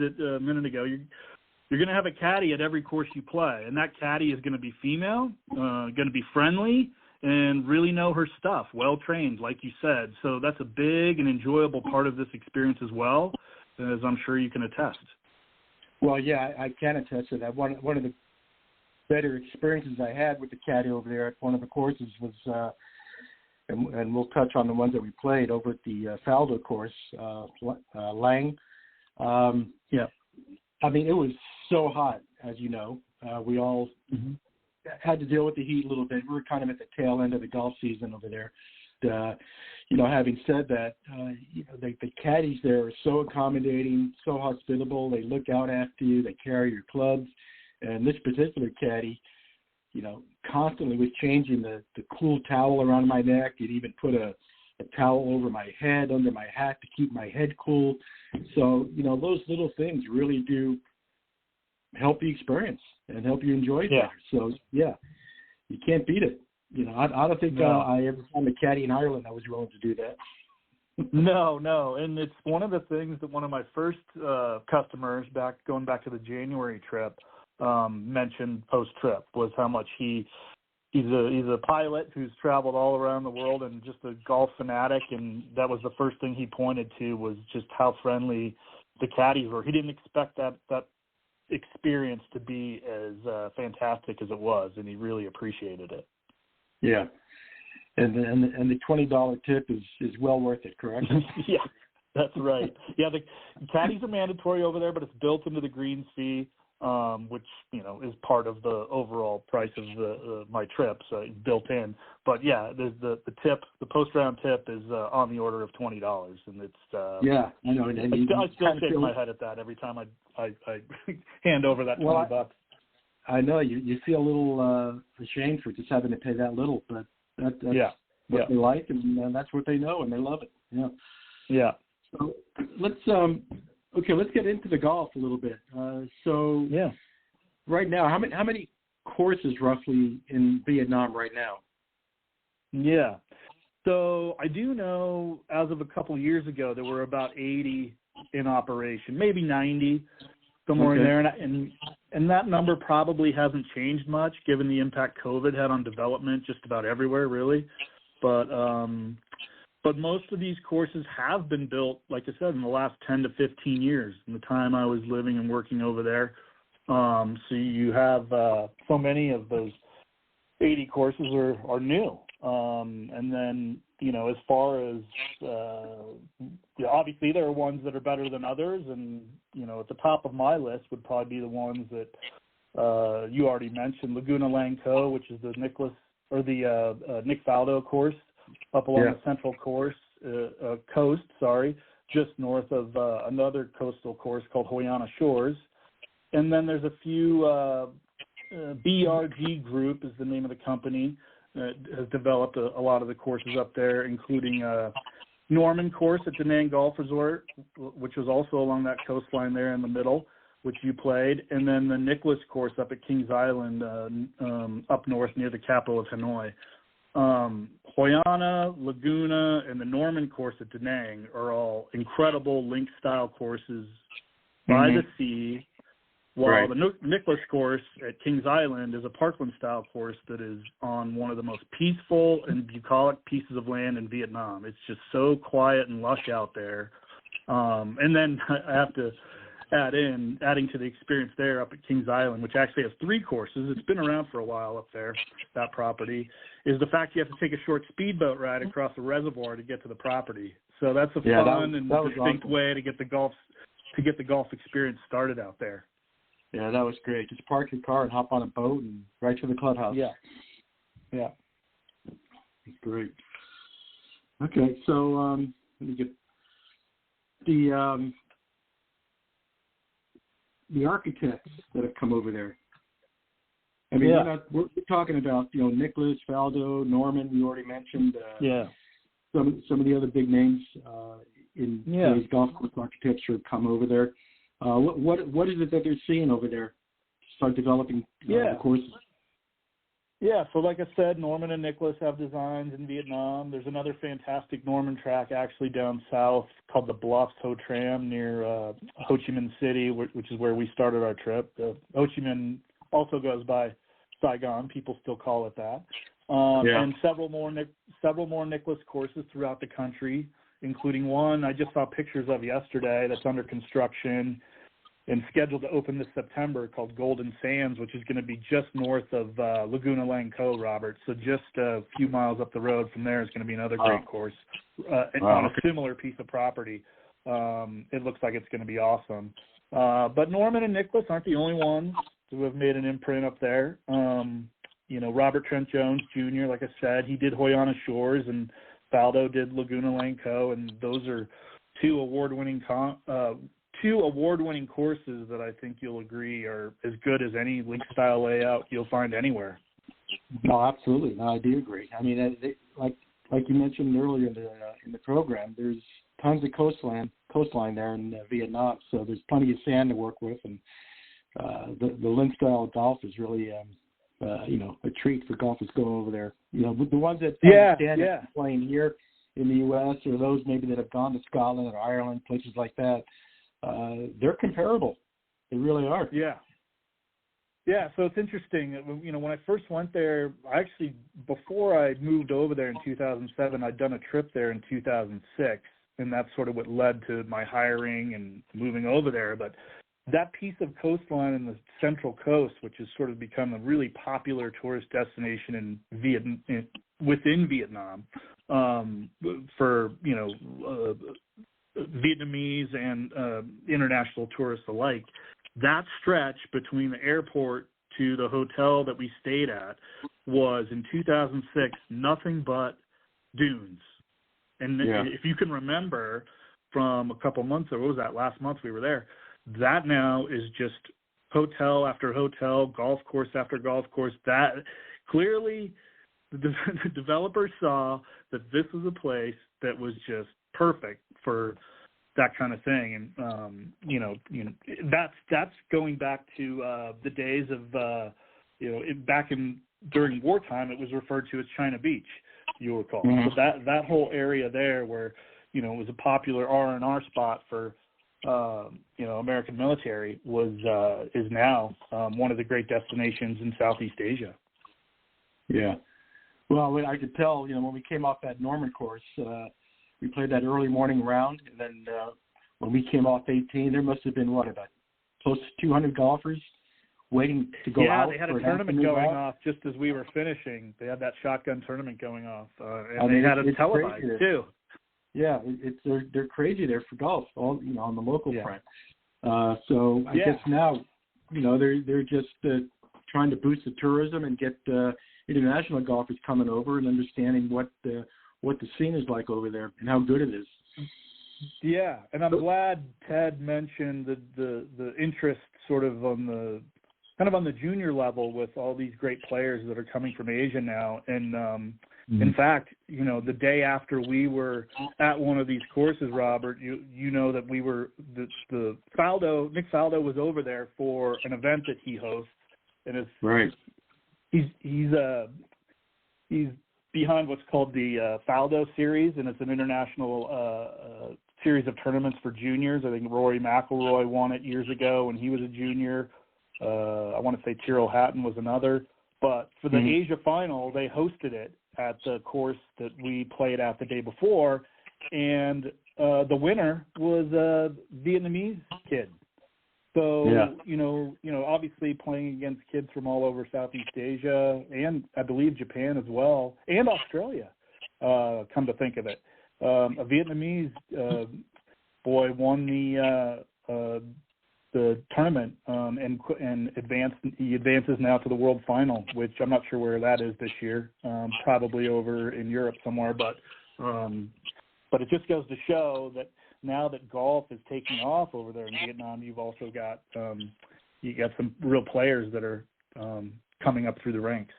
it a minute ago. You're gonna have a caddy at every course you play, and that caddy is gonna be female, gonna be friendly, and really know her stuff, well trained, like you said. So that's a big and enjoyable part of this experience as well, as I'm sure you can attest. Well, yeah, I can attest to that. One of the better experiences I had with the caddy over there at one of the courses was. And we'll touch on the ones that we played over at the Faldo course, Lang. Yeah. I mean, it was so hot, as you know. We all had to deal with the heat a little bit. We were kind of at the tail end of the golf season over there. Having said that, the caddies there are so accommodating, so hospitable. They look out after you. They carry your clubs. And this particular caddy, constantly was changing the cool towel around my neck. He'd even put a towel over my head, under my hat to keep my head cool. So, those little things really do help the experience and help you enjoy it. Yeah. So, yeah, you can't beat it. I don't think I ever found a caddy in Ireland that was willing to do that. No. And it's one of the things that one of my first customers, going back to the January trip, mentioned post-trip, was how much he's a pilot who's traveled all around the world and just a golf fanatic, and that was the first thing he pointed to was just how friendly the caddies were. He didn't expect that experience to be as fantastic as it was, and he really appreciated it. Yeah, and the $20 tip is well worth it, correct? Yeah, that's right. Yeah, the caddies are mandatory over there, but it's built into the greens fee. Which is part of the overall price of my trip, so built in. But yeah, the tip, the post-round tip, is on the order of $20, and it's yeah, I know. I still shake my head at that every time I hand over that $20. I know you feel a little ashamed for just having to pay that little, but that's what they like, and that's what they know, and they love it. Yeah. Yeah. So let's get into the golf a little bit. Right now, how many courses roughly in Vietnam right now? Yeah. So I do know as of a couple of years ago, there were about 80 in operation, maybe 90, somewhere in there. And that number probably hasn't changed much given the impact COVID had on development just about everywhere, really. But most of these courses have been built, like I said, in the last 10 to 15 years, in the time I was living and working over there. So you have so many of those 80 courses are new. And then, as far as, obviously there are ones that are better than others. And, at the top of my list would probably be the ones that you already mentioned, Laguna Langko, which is the Nick Faldo course up along the central coast, just north of another coastal course called Hoyana Shores. And then there's a few, BRG Group is the name of the company, has developed a lot of the courses up there, including Norman course at Da Nang Golf Resort, which was also along that coastline there in the middle, which you played, and then the Nicholas course up at Kings Island, up north near the capital of Hanoi. Hoyana, Laguna, and the Norman course at Da Nang are all incredible link-style courses by the sea, while the Nicholas course at Kings Island is a Parkland-style course that is on one of the most peaceful and bucolic pieces of land in Vietnam. It's just so quiet and lush out there. And then I have to adding to the experience there up at Kings Island, which actually has 3 courses. It's been around for a while up there, that property, is the fact you have to take a short speedboat ride across the reservoir to get to the property. So that's a fun and distinct way to get the golf experience started out there. Yeah, that was great. Just park your car and hop on a boat and right to the clubhouse. Yeah. Great. Okay, so let me get the architects that have come over there. I mean, we're talking about Nicholas, Faldo, Norman. You already mentioned. Some of the other big names in today's golf course architecture have come over there. What is it that they're seeing over there to start developing the courses? Yeah, so like I said, Norman and Nicholas have designs in Vietnam. There's another fantastic Norman track actually down south called the Bluffs Ho Tram near Ho Chi Minh City, which is where we started our trip. Ho Chi Minh also goes by Saigon. People still call it that. And several more Nicholas courses throughout the country, including one I just saw pictures of yesterday that's under construction and scheduled to open this September called Golden Sands, which is going to be just north of Laguna Langko, Robert. So just a few miles up the road from there is going to be another great course on a similar piece of property. It looks like it's going to be awesome. But Norman and Nicholas aren't the only ones who have made an imprint up there. Robert Trent Jones Jr., like I said, he did Hoyana Shores, and Faldo did Laguna Langko, and those are two award-winning courses that I think you'll agree are as good as any link-style layout you'll find anywhere. No, absolutely. No, I do agree. I mean, like you mentioned earlier in the program, there's tons of coastline there in Vietnam, so there's plenty of sand to work with, and the link-style golf is really a treat for golfers going over there. The ones that stand playing here in the U.S. or those maybe that have gone to Scotland or Ireland, places like that, they're comparable. They really are. Yeah, so it's interesting. When I first went there, before I moved over there in 2007, I'd done a trip there in 2006, and that's sort of what led to my hiring and moving over there. But that piece of coastline in the Central Coast, which has sort of become a really popular tourist destination within Vietnam, for Vietnamese and international tourists alike, that stretch between the airport to the hotel that we stayed at was in 2006 nothing but dunes. And if you can remember from a couple months ago, what was that, last month we were there, that now is just hotel after hotel, golf course after golf course. That clearly the developers saw that this was a place that was just perfect for that kind of thing. And that's going back to the days of during wartime it was referred to as China Beach. you'll recall. Mm-hmm. So that whole area there where, it was a popular R&R spot for, American military is now one of the great destinations in Southeast Asia. Yeah. Well, I could tell, when we came off that Norman course, we played that early morning round, and then when we came off 18, there must have been, about close to 200 golfers waiting to go out. Yeah, they had a tournament going off just as we were finishing. They had that shotgun tournament going off, and they had it televised too. Yeah, they're crazy there for golf, all on the local front. So I guess now, they're just trying to boost the tourism and get international golfers coming over and understanding what the scene is like over there and how good it is. Yeah, and I'm glad Ted mentioned the interest sort of on the junior level with all these great players that are coming from Asia now. And in fact, the day after we were at one of these courses, Robert, that we were Nick Faldo was over there for an event that he hosts, and it's right. He's behind what's called the Faldo series, and it's an international series of tournaments for juniors. I think Rory McIlroy won it years ago when he was a junior. I want to say Tyrrell Hatton was another. But for the Asia final, they hosted it at the course that we played at the day before, and the winner was a Vietnamese kid. So, obviously playing against kids from all over Southeast Asia and I believe Japan as well, and Australia, come to think of it. A Vietnamese boy won the tournament and advanced. He advances now to the world final, which I'm not sure where that is this year. Probably over in Europe somewhere. But it just goes to show that now that golf is taking off over there in Vietnam, you've also got some real players that are coming up through the ranks.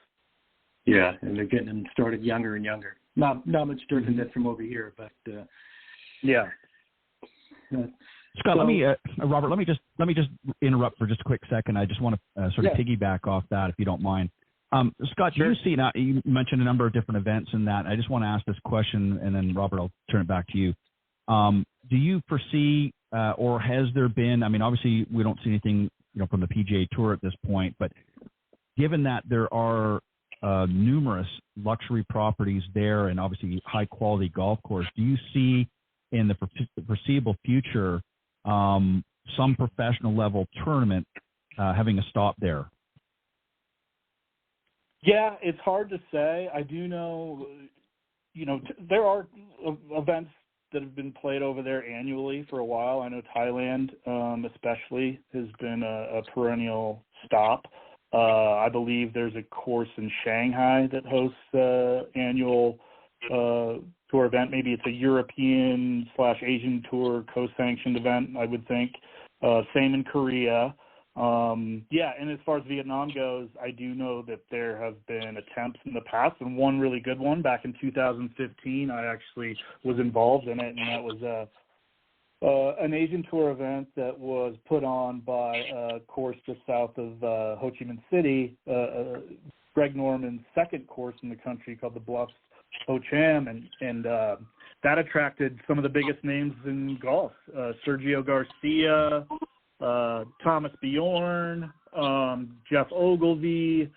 Yeah, and they're getting them started younger and younger. Not much different than from over here, but yeah. Scott, Robert, let me just interrupt for just a quick second. I just want to sort of piggyback off that, if you don't mind. Scott, sure. You see now, you mentioned a number of different events in that. I just want to ask this question, and then Robert, I'll turn it back to you. Do you foresee, or has there been? I mean, obviously, we don't see anything, from the PGA Tour at this point. But given that there are numerous luxury properties there, and obviously high quality golf course, do you see in the foreseeable future some professional level tournament having a stop there? Yeah, it's hard to say. I do know, there are events that have been played over there annually for a while. I know Thailand, especially, has been a perennial stop. I believe there's a course in Shanghai that hosts annual tour event. Maybe it's a European/Asian tour co-sanctioned event, I would think. Same in Korea. And as far as Vietnam goes, I do know that there have been attempts in the past, and one really good one back in 2015. I actually was involved in it, and that was an Asian tour event that was put on by a course just south of Ho Chi Minh City, Greg Norman's second course in the country called the Bluffs Ho Cham, and that attracted some of the biggest names in golf: Sergio Garcia, Thomas Bjorn, Jeff Ogilvy.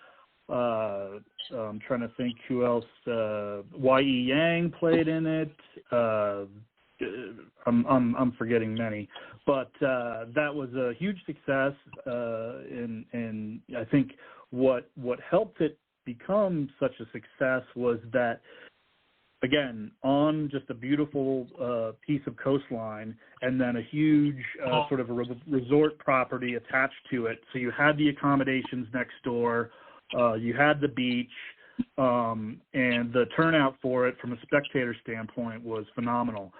I'm trying to think who else. Y.E. Yang played in it. I'm forgetting many, but that was a huge success, and I think what helped it become such a success was that, again, on just a beautiful piece of coastline, and then a huge sort of a resort property attached to it. So you had the accommodations next door, you had the beach, and the turnout for it from a spectator standpoint was phenomenal.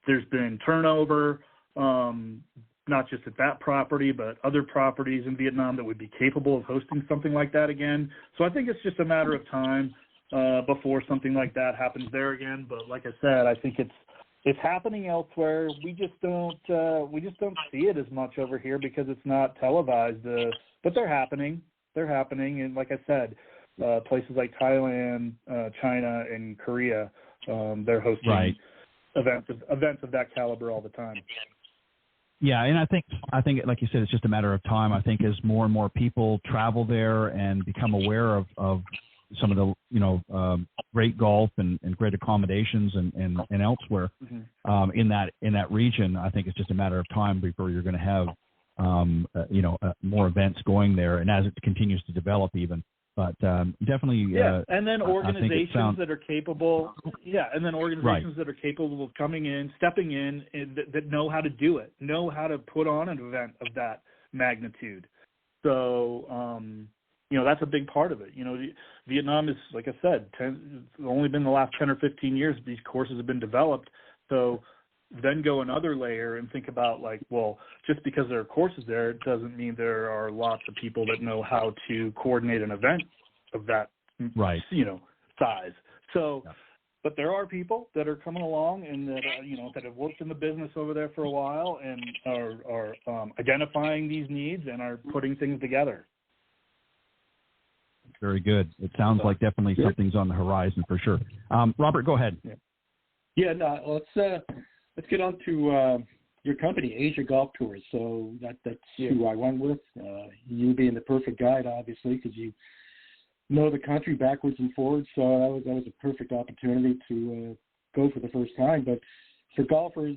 There's been turnover, not just at that property, but other properties in Vietnam that would be capable of hosting something like that again. So I think it's just a matter of time before something like that happens there again. But like I said, I think it's happening elsewhere. We just don't see it as much over here because it's not televised. But they're happening. And like I said, places like Thailand, China, and Korea. They're hosting events of that caliber all the time. Yeah, and I think, like you said, it's just a matter of time. I think as more and more people travel there and become aware of some of the great golf and great accommodations and elsewhere in that region, I think it's just a matter of time before you're going to have more events going there, and as it continues to develop even. But definitely, and then organizations that are capable, that are capable of coming in, stepping in, and that know how to do it, know how to put on an event of that magnitude. So, that's a big part of it. Vietnam is, like I said, only been the last 10 or 15 years these courses have been developed. So then go another layer and think about, just because there are courses there, it doesn't mean there are lots of people that know how to coordinate an event of that, size. So, but there are people that are coming along and that, that have worked in the business over there for a while and are identifying these needs and are putting things together. Very good. It sounds like definitely something's on the horizon for sure. Robert, go ahead. Let's get on to your company, Asia Golf Tours. So that's who I went with. You being the perfect guide, obviously, because you know the country backwards and forwards. So that was a perfect opportunity to go for the first time. But for golfers,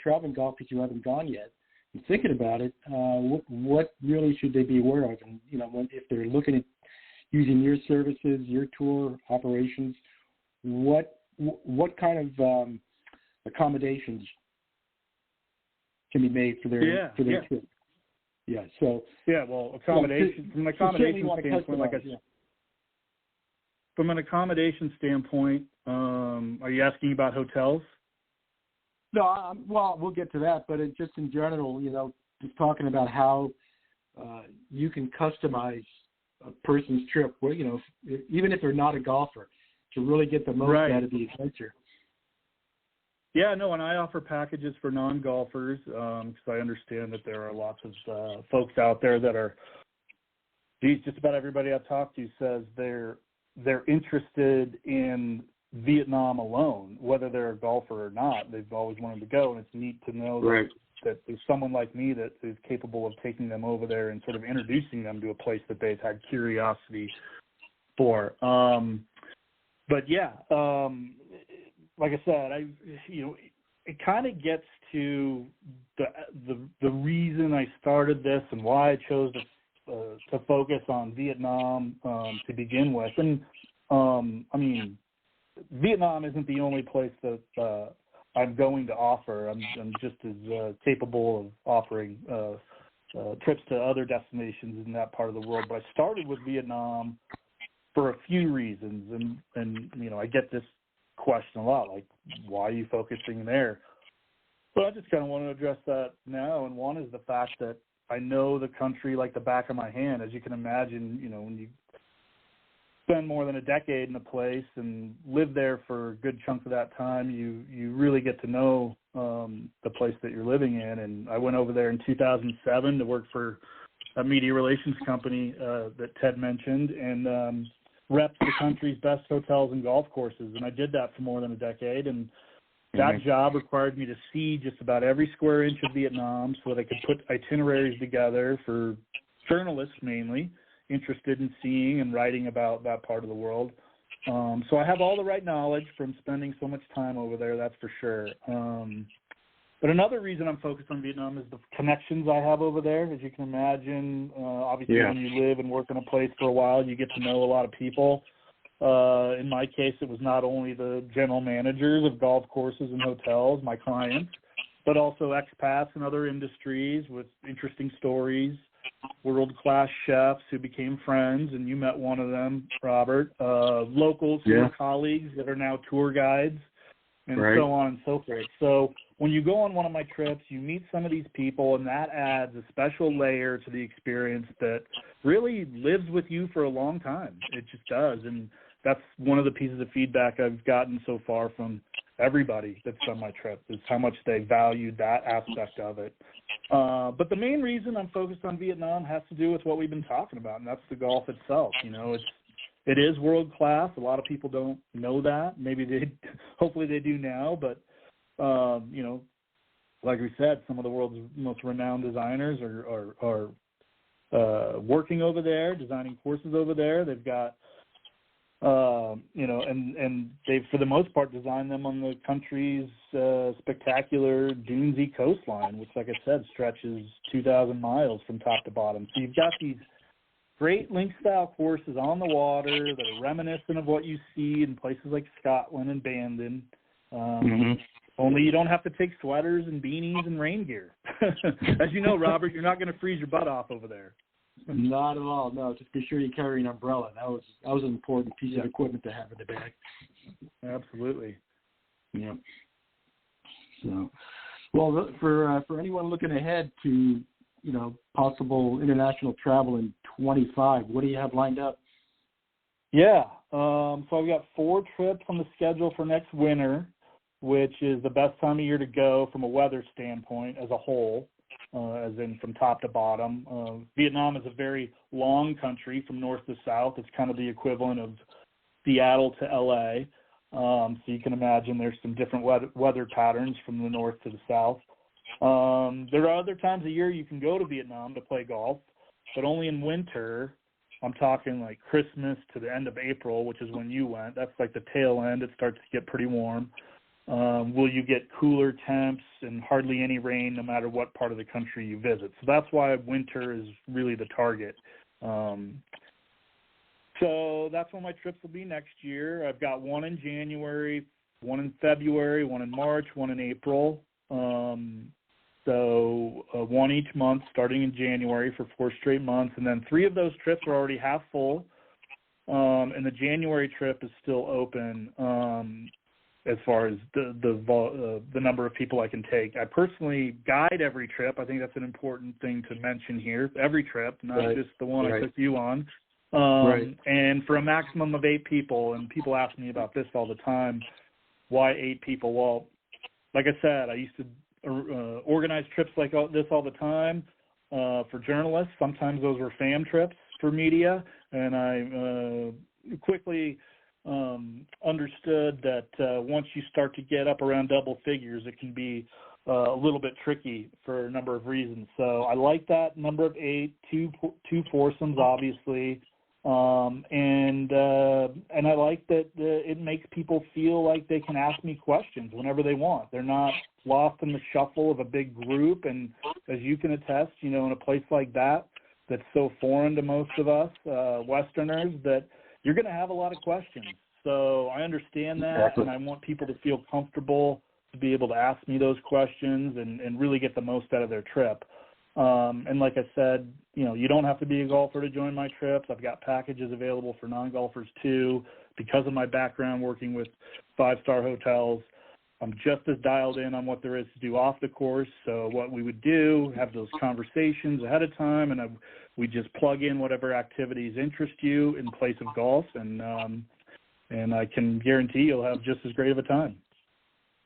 traveling golfers who haven't gone yet, and thinking about it, what really should they be aware of? And if they're looking at using your services, your tour operations, what kind of accommodations can be made for their trip? Yeah. So accommodation from an accommodation standpoint, like I said. From an accommodation standpoint, are you asking about hotels? No, we'll get to that, but just in general, just talking about how you can customize a person's trip, even if they're not a golfer, to really get the most out of the adventure. Yeah, no, and I offer packages for non-golfers because I understand that there are lots of folks out there that are, just about everybody I've talked to says they're interested in Vietnam alone, whether they're a golfer or not. They've always wanted to go, and it's neat to know that there's someone like me that is capable of taking them over there and sort of introducing them to a place that they've had curiosity for. Like I said, it kind of gets to the reason I started this and why I chose to focus on Vietnam to begin with. And Vietnam isn't the only place that I'm going to offer. I'm just as capable of offering trips to other destinations in that part of the world. But I started with Vietnam for a few reasons, and I get this question a lot, like, why are you focusing there? But I just kind of want to address that now, and one is the fact that I know the country like the back of my hand. As you can imagine, when you spend more than a decade in a place and live there for a good chunk of that time, you really get to know the place that you're living in. And I went over there in 2007 to work for a media relations company that Ted mentioned, and repped the country's best hotels and golf courses, and I did that for more than a decade. And that job required me to see just about every square inch of Vietnam so that I could put itineraries together for journalists mainly interested in seeing and writing about that part of the world. So I have all the right knowledge from spending so much time over there, that's for sure. But another reason I'm focused on Vietnam is the connections I have over there. As you can imagine, obviously when you live and work in a place for a while, you get to know a lot of people. In my case, it was not only the general managers of golf courses and hotels, my clients, but also expats in other industries with interesting stories, world-class chefs who became friends, and you met one of them, Robert, locals who are colleagues that are now tour guides, and so on and so forth. So when you go on one of my trips, you meet some of these people, and that adds a special layer to the experience that really lives with you for a long time. It just does, and that's one of the pieces of feedback I've gotten so far from everybody that's on my trip, is how much they valued that aspect of it. But the main reason I'm focused on Vietnam has to do with what we've been talking about, and that's the golf itself. It is world class. A lot of people don't know that. Hopefully they do now. But like we said, some of the world's most renowned designers are working over there, designing courses over there. They've got, and they've, for the most part, designed them on the country's spectacular dunesy coastline, which, like I said, stretches 2,000 miles from top to bottom. So you've got these great link-style courses on the water that are reminiscent of what you see in places like Scotland and Bandon. Only you don't have to take sweaters and beanies and rain gear. As you know, Robert, you're not going to freeze your butt off over there. Not at all. No, just be sure you carry an umbrella. That was an important piece of equipment to have in the bag. Absolutely. Yeah. So, well, for anyone looking ahead to possible international travel in 25, what do you have lined up? Yeah. So I've got 4 trips on the schedule for next winter, which is the best time of year to go from a weather standpoint as a whole, as in from top to bottom. Vietnam is a very long country from north to south. It's kind of the equivalent of Seattle to LA. So you can imagine there's some different weather patterns from the north to the south. There are other times of year you can go to Vietnam to play golf, but only in winter. I'm talking like Christmas to the end of April, which is when you went. That's like the tail end. It starts to get pretty warm. Will you get cooler temps and hardly any rain no matter what part of the country you visit? So that's why winter is really the target. So that's when my trips will be next year. I've got one in January, one in February, one in March, one in April. So one each month starting in January for 4 straight months. And then 3 of those trips are already half full. And the January trip is still open as far as the number of people I can take. I personally guide every trip. I think that's an important thing to mention here. Every trip, not just the one I took you on. And for a maximum of 8 people, and people ask me about this all the time, why 8 people? Well, like I said, I used to organize trips like this all the time for journalists. Sometimes those were fam trips for media, and I quickly understood that once you start to get up around double figures, it can be a little bit tricky for a number of reasons. So I like that number of 8, two foursomes, obviously. And I like that it makes people feel like they can ask me questions whenever they want. They're not lost in the shuffle of a big group. And as you can attest, in a place like that, that's so foreign to most of us, Westerners, that you're going to have a lot of questions. So I understand that, and I want people to feel comfortable to be able to ask me those questions and really get the most out of their trip. And like I said, you don't have to be a golfer to join my trips. I've got packages available for non-golfers too. Because of my background working with 5-star hotels, I'm just as dialed in on what there is to do off the course. So what we would do, have those conversations ahead of time, and we just plug in whatever activities interest you in place of golf, and I can guarantee you'll have just as great of a time.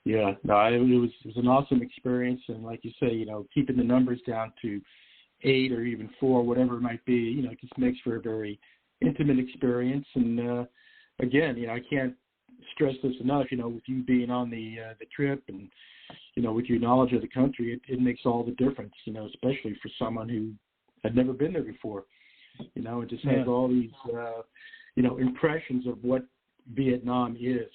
Yeah, no, it was an awesome experience, and like you say, keeping the numbers down to 8 or even 4, whatever it might be, it just makes for a very intimate experience. And again, I can't stress this enough. With you being on the trip and with your knowledge of the country, it makes all the difference. Especially for someone who had never been there before. It just has all these impressions of what Vietnam is.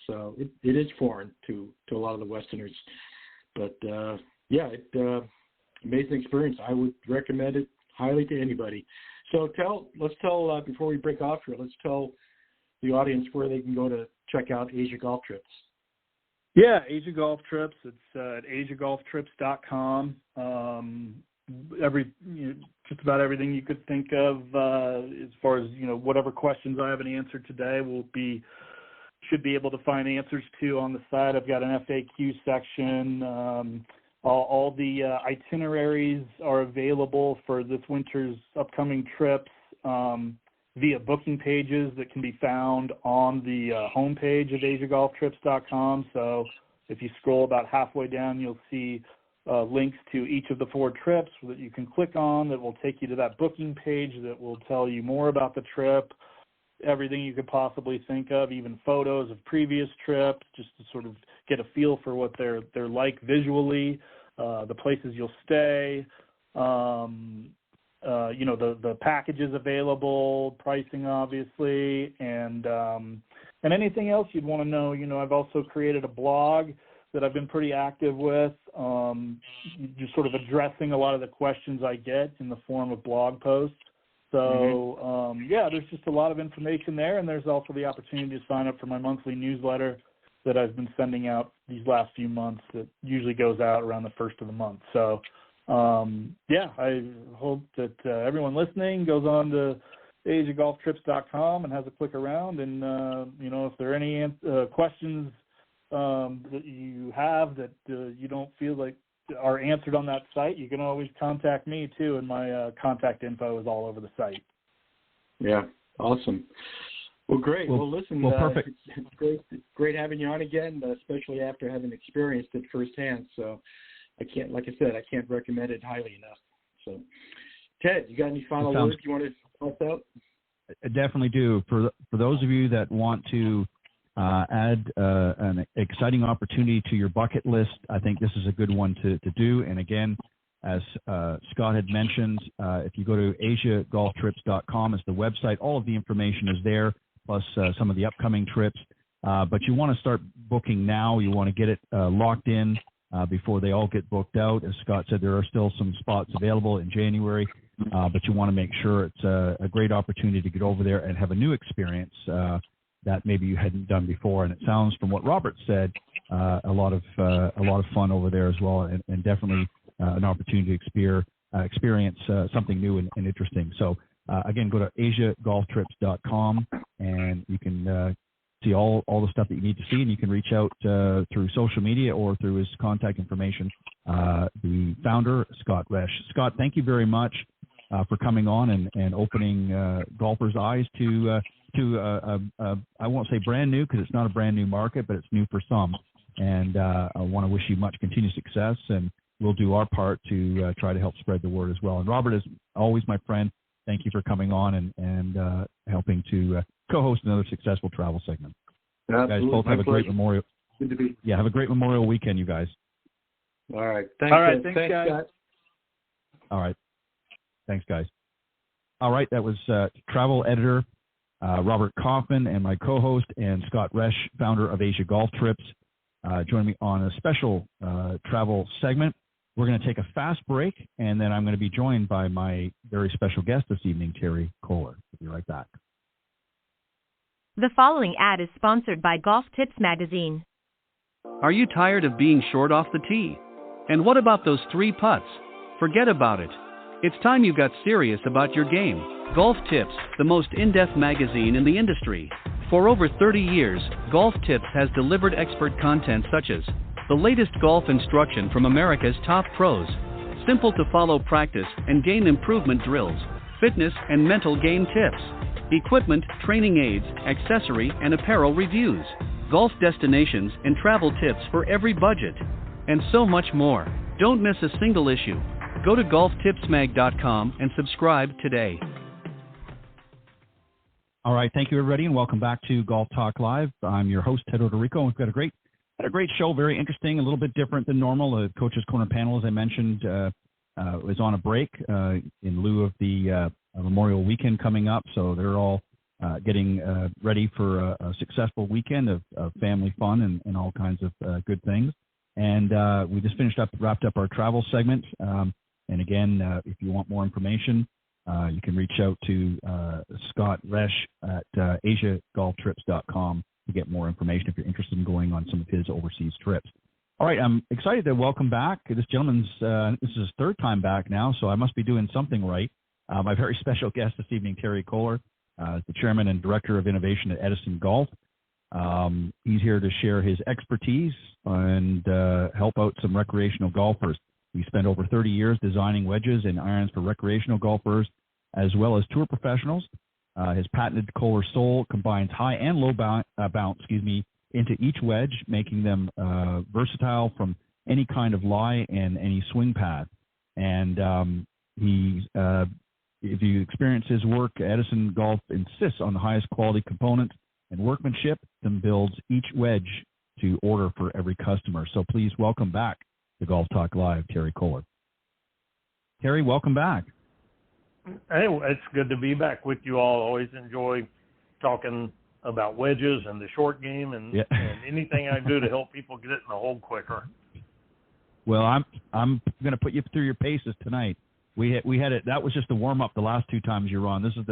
So it is foreign to a lot of the Westerners, but amazing experience. I would recommend it highly to anybody. So let's tell before we break off here, let's tell the audience where they can go to check out Asia Golf Trips. Yeah, Asia Golf Trips. It's at asiagolftrips.com. Just about everything you could think of as far as whatever questions I haven't answered today should be able to find answers to on the site. I've got an FAQ section. All the itineraries are available for this winter's upcoming trips via booking pages that can be found on the homepage of asiagolftrips.com. So if you scroll about halfway down, you'll see links to each of the 4 trips that you can click on that will take you to that booking page that will tell you more about the trip. everything you could possibly think of, even photos of previous trips, just to sort of get a feel for what they're like visually, the places you'll stay, the packages available, pricing obviously, and anything else you'd want to know. I've also created a blog that I've been pretty active with, just sort of addressing a lot of the questions I get in the form of blog posts. So, there's just a lot of information there, and there's also the opportunity to sign up for my monthly newsletter that I've been sending out these last few months that usually goes out around the first of the month. So, I hope that everyone listening goes on to AsiaGolfTrips.com and has a click around. And, if there are any questions that you have that you don't feel like are answered on that site, you can always contact me too, and my contact info is all over the site. Yeah, awesome. Well, great. Well, listen, perfect. It's great having you on again, especially after having experienced it firsthand. So I can't recommend it highly enough. So, Ted, you got any final words you want to toss out? I definitely do. For those of you that want to add an exciting opportunity to your bucket list, I think this is a good one to do. And again, as Scott had mentioned, if you go to AsiaGolfTrips.com as the website, all of the information is there, plus some of the upcoming trips. But you want to start booking now. You want to get it locked in before they all get booked out. As Scott said, there are still some spots available in January, but you want to make sure it's a great opportunity to get over there and have a new experience that maybe you hadn't done before. And it sounds, from what Robert said, a lot of fun over there as well, and definitely an opportunity to experience something new and interesting. So again, go to AsiaGolfTrips.com and you can see all the stuff that you need to see, and you can reach out through social media or through his contact information. The founder, Scott Resch. Scott, thank you very much for coming on and opening golfers' eyes to I won't say brand new, because it's not a brand new market, but it's new for some. And I want to wish you much continued success, and we'll do our part to try to help spread the word as well. And Robert, is always my friend, thank you for coming on and helping to co-host another successful travel segment. Absolutely. You guys both have a great Memorial. Good to be. Yeah, have a great Memorial weekend, you guys. All right. Thanks, guys. Scott. All right. Thanks, guys. All right, that was travel editor Robert Kaufman and my co-host, and Scott Resch, founder of Asia Golf Trips, joining me on a special travel segment. We're going to take a fast break, and then I'm going to be joined by my very special guest this evening, Terry Koehler. We'll be right back. The following ad is sponsored by Golf Tips Magazine. Are you tired of being short off the tee? And what about those 3 putts? Forget about it. It's time you got serious about your game. Golf Tips, the most in-depth magazine in the industry. For over 30 years, Golf Tips has delivered expert content such as the latest golf instruction from America's top pros, simple to follow practice and game improvement drills, fitness and mental game tips, equipment, training aids, accessory and apparel reviews, golf destinations and travel tips for every budget, and so much more. Don't miss a single issue. Go to golftipsmag.com and subscribe today. All right, thank you everybody, and welcome back to Golf Talk Live. I'm your host, Ted Odorico, and we've got a great show, very interesting, a little bit different than normal. The Coach's Corner panel, as I mentioned, was on a break in lieu of the Memorial Weekend coming up, so they're all getting ready for a successful weekend of family fun and all kinds of good things. And we just wrapped up our travel segment. And again, if you want more information, you can reach out to Scott Resch at AsiaGolfTrips.com to get more information if you're interested in going on some of his overseas trips. All right, I'm excited to welcome back this gentleman's. This is his 3rd time back now, so I must be doing something right. My very special guest this evening, Terry Koehler, the chairman and director of innovation at Edison Golf. He's here to share his expertise and help out some recreational golfers. He spent over 30 years designing wedges and irons for recreational golfers as well as tour professionals. His patented Koehler sole combines high and low bounce into each wedge, making them versatile from any kind of lie and any swing path. And he if you experience his work, Edison Golf insists on the highest quality components and workmanship and builds each wedge to order for every customer. So please welcome back to Golf Talk Live, Terry Koehler. Terry, welcome back. Hey, it's good to be back with you all. Always enjoy talking about wedges and the short game and anything I do to help people get it in the hole quicker. Well, I'm going to put you through your paces tonight. We had it. That was just the warm up. The last 2 times you were on. This is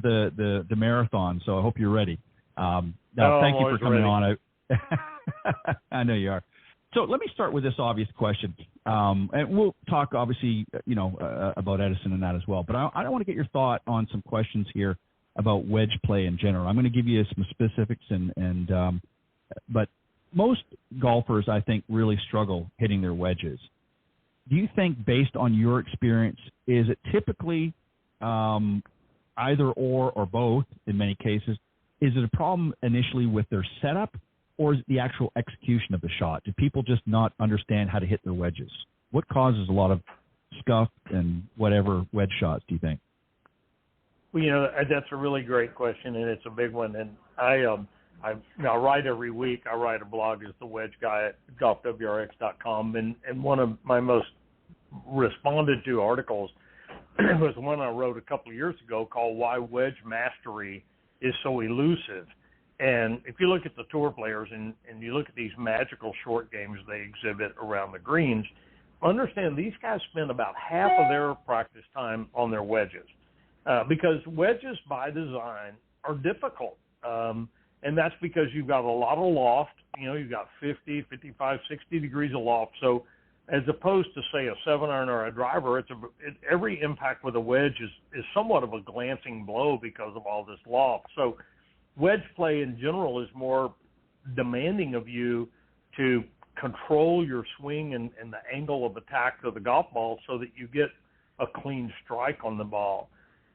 the marathon. So I hope you're ready. Thank you for coming on. I know you are. So let me start with this obvious question, and we'll talk obviously, about Edison and that as well. But I want to get your thought on some questions here about wedge play in general. I'm going to give you some specifics, but most golfers, I think, really struggle hitting their wedges. Do you think, based on your experience, is it typically either or both in many cases? Is it a problem initially with their setup, or is it the actual execution of the shot? Do people just not understand how to hit their wedges? What causes a lot of scuff and whatever wedge shots, do you think? Well, that's a really great question, and it's a big one. And I write every week. I write a blog as the wedge guy at golfwrx.com, and one of my most responded to articles was one I wrote a couple of years ago called "Why Wedge Mastery is So Elusive." And if you look at the tour players and you look at these magical short games they exhibit around the greens, understand these guys spend about half of their practice time on their wedges because wedges by design are difficult. And that's because you've got a lot of loft. You've got 50, 55, 60 degrees of loft. So as opposed to, say, a 7-iron or a driver, every impact with a wedge is somewhat of a glancing blow because of all this loft. So wedge play in general is more demanding of you to control your swing and the angle of attack of the golf ball so that you get a clean strike on the ball.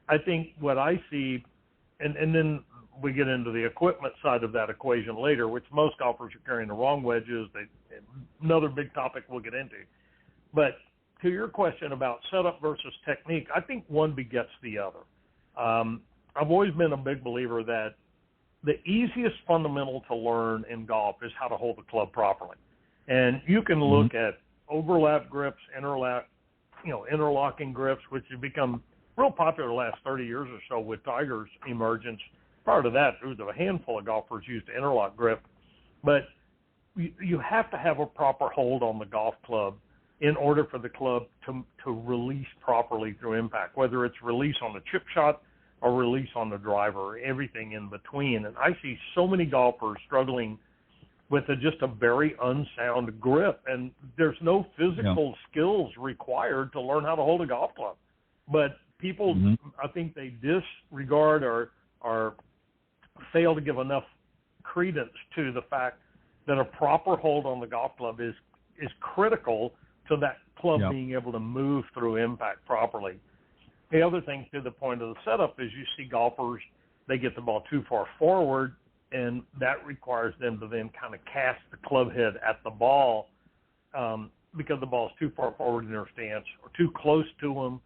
I think what I see, and then we get into the equipment side of that equation later, which most golfers are carrying the wrong wedges. Another big topic we'll get into. But to your question about setup versus technique, I think one begets the other. I've always been a big believer that the easiest fundamental to learn in golf is how to hold the club properly. And you can look at overlap grips, interlocking grips, which have become real popular the last 30 years or so with Tiger's emergence. Prior to that, there was a handful of golfers used to interlock grip. But you have to have a proper hold on the golf club in order for the club to release properly through impact, whether it's release on the chip shot or release on the driver, everything in between. And I see so many golfers struggling with just a very unsound grip. And there's no physical skills required to learn how to hold a golf club. But people, I think they disregard or fail to give enough credence to the fact that a proper hold on the golf club is critical to that club being able to move through impact properly. The other thing to the point of the setup is you see golfers, they get the ball too far forward, and that requires them to then kind of cast the club head at the ball because the ball is too far forward in their stance or too close to them,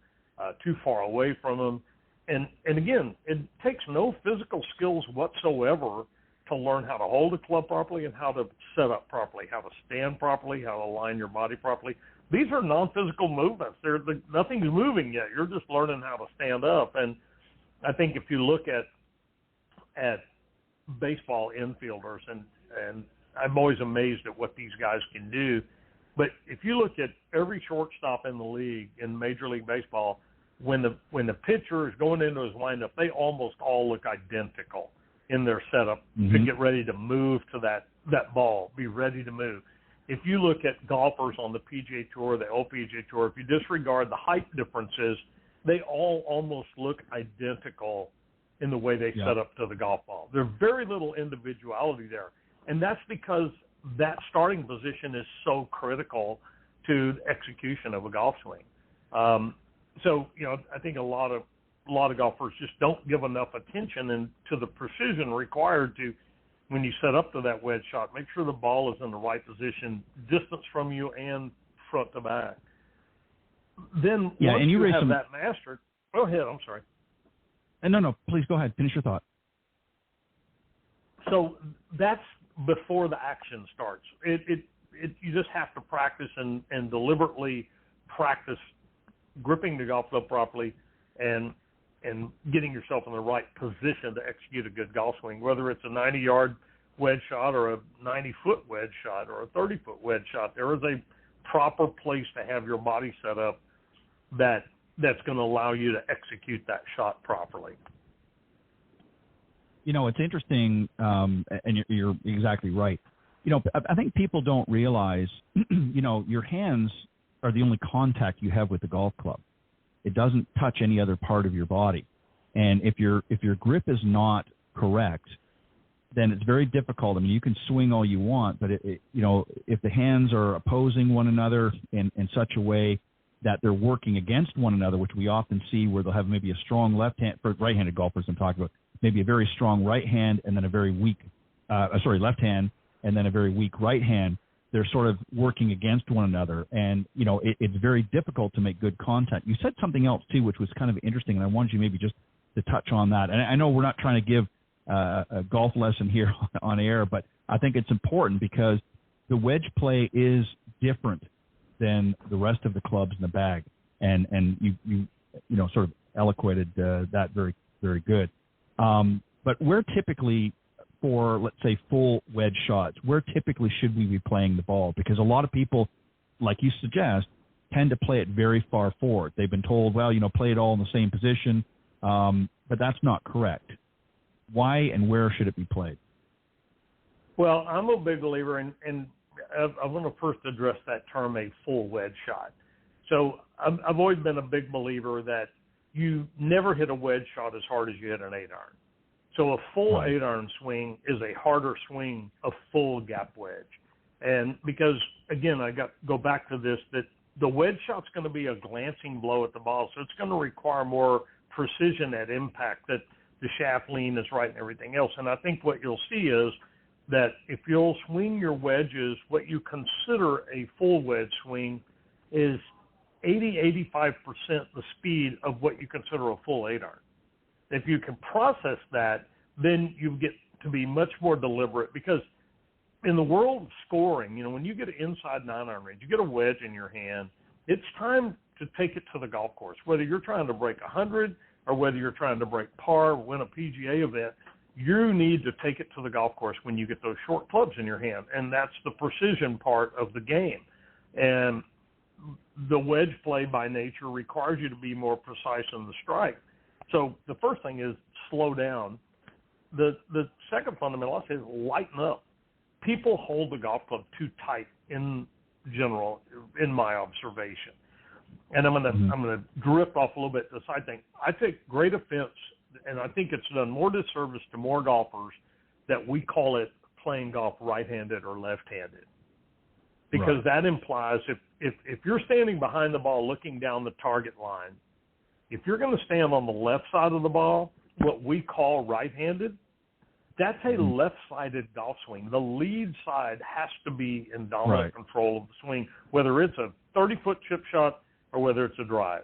too far away from them. And again, it takes no physical skills whatsoever to learn how to hold a club properly and how to set up properly, how to stand properly, how to align your body properly. These are non-physical movements. Nothing's moving yet. You're just learning how to stand up. And I think if you look at baseball infielders, and I'm always amazed at what these guys can do, but if you look at every shortstop in the league in Major League Baseball, when the pitcher is going into his windup, they almost all look identical in their setup to get ready to move to that ball, be ready to move. If you look at golfers on the PGA Tour, the LPGA Tour, if you disregard the height differences, they all almost look identical in the way they set up to the golf ball. There's very little individuality there. And that's because that starting position is so critical to the execution of a golf swing. So, I think a lot of golfers just don't give enough attention to the precision required to, when you set up to that wedge shot, make sure the ball is in the right position, distance from you and front to back. Then once you have that mastered, Go ahead. I'm sorry. No, please go ahead. Finish your thought. So that's before the action starts. You just have to practice and deliberately practice gripping the golf club properly and getting yourself in the right position to execute a good golf swing, whether it's a 90-yard wedge shot or a 90-foot wedge shot or a 30-foot wedge shot. There is a proper place to have your body set up that's going to allow you to execute that shot properly. You know, it's interesting, and you're exactly right. You know, I think people don't realize, you know, your hands are the only contact you have with the golf club. It doesn't touch any other part of your body. And if your grip is not correct, then it's very difficult. I mean, you can swing all you want, but you know, if the hands are opposing one another in such a way that they're working against one another, which we often see where they'll have maybe a strong left hand, for right-handed golfers I'm talking about, maybe a very strong right hand and then a very weak, left hand and then a very weak right hand. They're sort of working against one another, and you know it's very difficult to make good contact. You said something else too, which was kind of interesting, and I wanted you maybe just to touch on that. And I know we're not trying to give a golf lesson here on air, but I think it's important because the wedge play is different than the rest of the clubs in the bag, and you know sort of eloquated that very, very good. But where typically, for, let's say, full wedge shots, where typically should we be playing the ball? Because a lot of people, like you suggest, tend to play it very far forward. They've been told, well, you know, play it all in the same position, but that's not correct. Why and where should it be played? Well, I'm a big believer in I want to first address that term, a full wedge shot. So I've always been a big believer that you never hit a wedge shot as hard as you hit an 8-iron. So a full 8-iron swing is a harder swing, a full gap wedge. And because, again, go back to this, that the wedge shot's going to be a glancing blow at the ball, so it's going to require more precision at impact, that the shaft lean is right and everything else. And I think what you'll see is that if you'll swing your wedges, what you consider a full wedge swing is 80-85% the speed of what you consider a full 8-iron. If you can process that, then you get to be much more deliberate, because in the world of scoring, you know, when you get an inside 9-iron range, you get a wedge in your hand, it's time to take it to the golf course. Whether you're trying to break 100 or whether you're trying to break par, win a PGA event, you need to take it to the golf course when you get those short clubs in your hand, and that's the precision part of the game. And the wedge play by nature requires you to be more precise in the strike. So the first thing is slow down. The second fundamental, I say, is lighten up. People hold the golf club too tight in general, in my observation. And I'm gonna drift off a little bit to the side thing. I take great offense, and I think it's done more disservice to more golfers that we call it playing golf right-handed or left-handed, because that implies if you're standing behind the ball looking down the target line, if you're going to stand on the left side of the ball, what we call right-handed, that's a left-sided golf swing. The lead side has to be in dominant control of the swing, whether it's a 30-foot chip shot or whether it's a drive.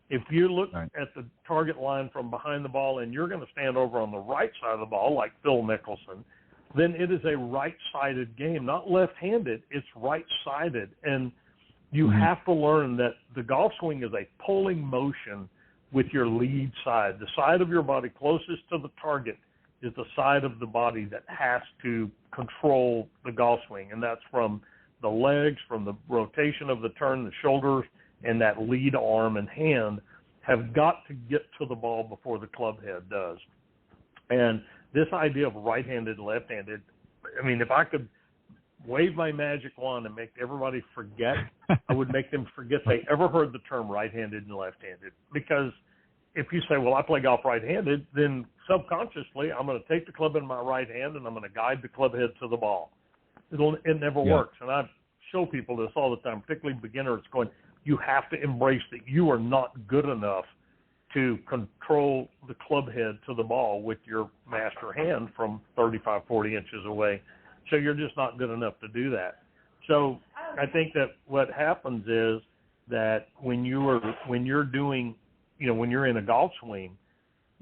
If you look at the target line from behind the ball and you're going to stand over on the right side of the ball, like Phil Mickelson, then it is a right-sided game, not left-handed. It's right-sided. And you have to learn that the golf swing is a pulling motion with your lead side. The side of your body closest to the target is the side of the body that has to control the golf swing, and that's from the legs, from the rotation of the turn, the shoulders, and that lead arm and hand have got to get to the ball before the club head does. And this idea of right-handed, left-handed, I mean, if I could wave my magic wand and make everybody forget, I would make them forget they ever heard the term right-handed and left-handed. Because if you say, well, I play golf right-handed, then subconsciously I'm going to take the club in my right hand and I'm going to guide the club head to the ball. It never works. And I show people this all the time, particularly beginners, going, you have to embrace that you are not good enough to control the club head to the ball with your master hand from 35, 40 inches away. So you're just not good enough to do that. So I think that what happens is that when you're doing when you're in a golf swing,